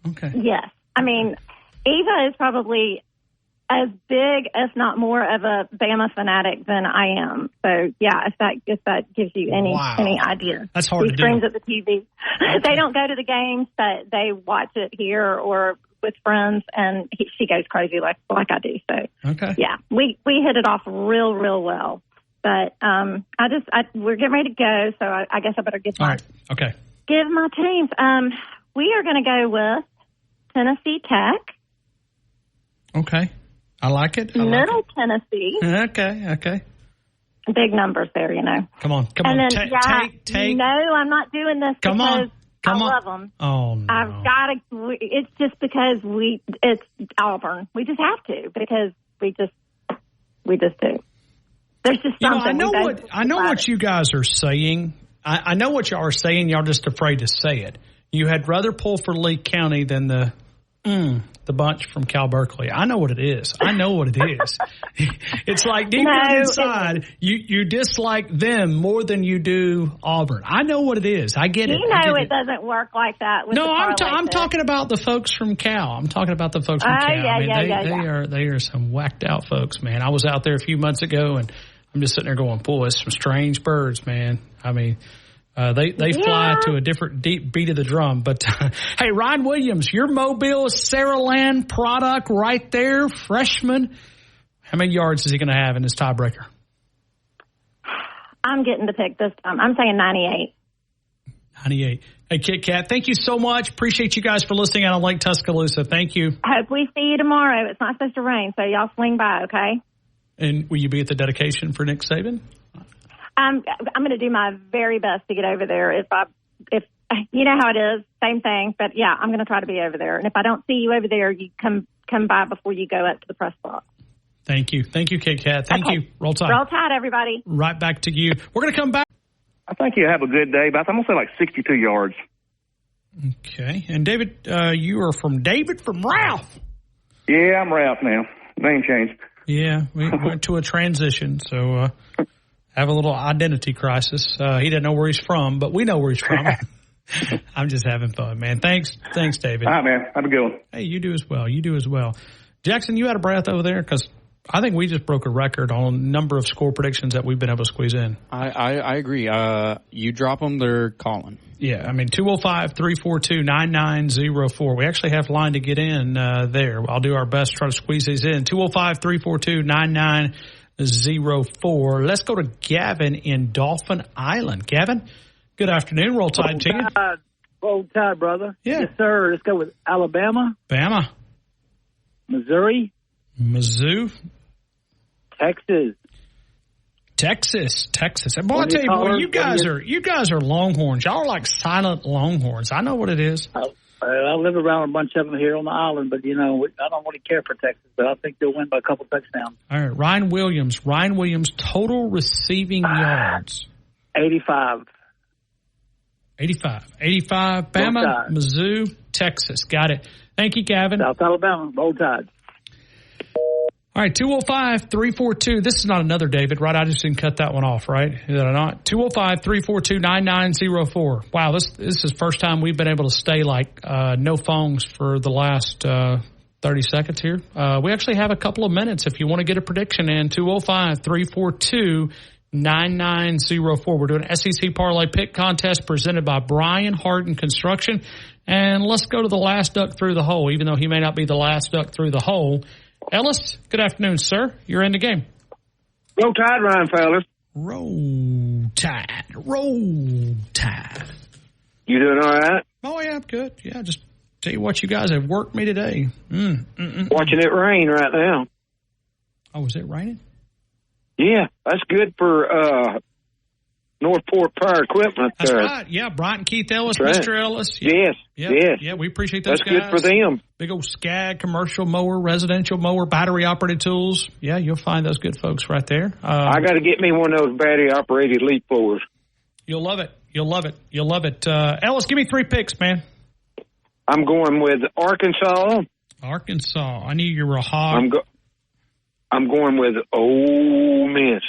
Okay. Yes. I mean, Eva is probably as big, if not more, of a Bama fanatic than I am. So yeah, if that gives you any idea. That's hard to do. She screams at the TV. They don't go to the games, but they watch it here or with friends, and she goes crazy like I do. So yeah, we hit it off real well. But we're getting ready to go, so I guess I better give my give my teams. We are going to go with Tennessee Tech. Okay. I like it. Middle Tennessee. Okay. Big numbers there, Come on. And then, take. No, I'm not doing this because I love them. Oh, no. I've got to. It's just because it's Auburn. We just have to because we just do. There's just something. I know what you guys are saying. I know what y'all are saying. Y'all just afraid to say it. You had rather pull for Lee County than the bunch from Cal Berkeley. I know what it is. It's like deep down inside, you dislike them more than you do Auburn. I know what it is. I get it. It doesn't work like that. With I'm talking about the folks from Cal. I'm talking about the folks from Cal. They are some whacked out folks, man. I was out there a few months ago, and I'm just sitting there going, boy, it's some strange birds, man. I mean, they fly to a different deep beat of the drum. But, hey, Ryan Williams, your Mobile Saraland product right there, freshman. How many yards is he going to have in this tiebreaker? I'm getting the pick this time. I'm saying 98. 98. Hey, Kit Kat, thank you so much. Appreciate you guys for listening out on Lake Tuscaloosa. Thank you. Hope we see you tomorrow. It's not supposed to rain, so y'all swing by, okay? And will you be at the dedication for Nick Saban? I'm going to do my very best to get over there. If you know how it is, same thing. But yeah, I'm going to try to be over there. And if I don't see you over there, you come by before you go up to the press box. Thank you, Kit Kat. Thank you. Roll Tide. Roll Tide, everybody. Right back to you. We're going to come back. I think you have a good day, but I'm going to say like 62 yards. Okay. And David, you are from Ralph. Yeah, I'm Ralph now. Name changed. Yeah, we went to a transition, so have a little identity crisis. He doesn't know where he's from, but we know where he's from. I'm just having fun, man. Thanks, David. All right, man. Have a good one. Hey, you do as well. Jackson, you out of breath over there? Because I think we just broke a record on a number of score predictions that we've been able to squeeze in. I agree. You drop them, they're calling. Yeah, I mean, 205-342-9904. We actually have line to get in there. I'll do our best to try to squeeze these in. 205-342-9904. Let's go to Gavin in Dauphin Island. Gavin, good afternoon. Roll Tide to you. Roll Tide, brother. Yeah. Yes, sir. Let's go with Alabama. Bama. Missouri. Mizzou. Texas. And boy, I tell you, boy, you guys are Longhorns. Y'all are like silent Longhorns. I know what it is. I live around a bunch of them here on the island, but, I don't really care for Texas, but I think they'll win by a couple touchdowns. All right, Ryan Williams, total receiving yards. 85. 85. Bama, Mizzou, Texas. Got it. Thank you, Gavin. South Alabama, Roll Tide. All right, 205-342. This is not another David, right? I just didn't cut that one off, right? Is that not? 205-342-9904. Wow, this is the first time we've been able to stay no phones for the last 30 seconds here. We actually have a couple of minutes if you want to get a prediction in. 205-342-9904. We're doing an SEC Parlay Pick Contest presented by Brian Harden Construction. And let's go to the last duck through the hole, even though he may not be the last duck through the hole. Ellis, good afternoon, sir. You're in the game. Roll Tide, Ryan Fowler. Roll Tide. You doing all right? Oh, yeah, I'm good. Yeah, just tell you what, you guys have worked me today. Watching it rain right now. Oh, is it raining? Yeah, that's good for Northport Power Equipment. That's right. Yeah, Bryant Keith Ellis, Mr. Ellis. Yes. Yeah, we appreciate those guys. That's good for them. Big old Skag commercial mower, residential mower, battery-operated tools. Yeah, you'll find those good folks right there. I got to get me one of those battery-operated leaf blowers. You'll love it. Ellis, give me 3 picks, man. I'm going with Arkansas. I knew you were a hog. I'm going with Ole Miss.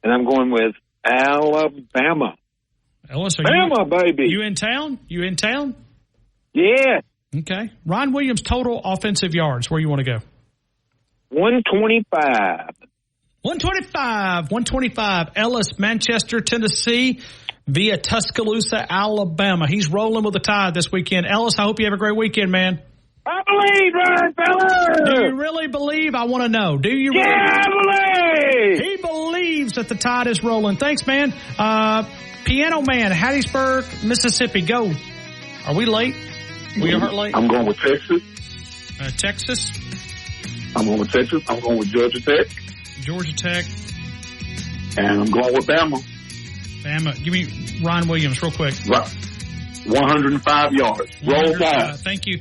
And I'm going with Alabama. Ellis, baby. You in town? Yeah. Okay. Ron Williams, total offensive yards. Where you want to go? 125. 125. Ellis, Manchester, Tennessee, via Tuscaloosa, Alabama. He's rolling with the Tide this weekend. Ellis, I hope you have a great weekend, man. I believe, Ryan Feller. Do you really believe? I want to know. Do you really? Yeah, I believe. He believes that the Tide is rolling. Thanks, man. Piano Man, Hattiesburg, Mississippi. Go. Are we late? We are late. I'm going with Texas. Texas. I'm going with Texas. I'm going with Georgia Tech. And I'm going with Bama. Give me Ron Williams real quick. Right. 105 yards. Roll Tide. Thank you.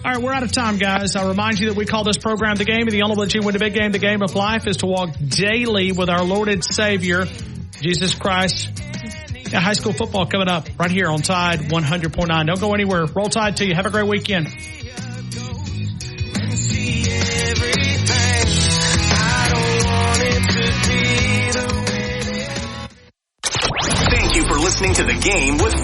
All right, we're out of time, guys. I remind you that we call this program The Game, and the only way that you win the big game, the game of life, is to walk daily with our Lord and Savior, Jesus Christ. Yeah, high school football coming up right here on Tide 100.9. Don't go anywhere. Roll Tide to you. Have a great weekend. Thank you for listening to The Game with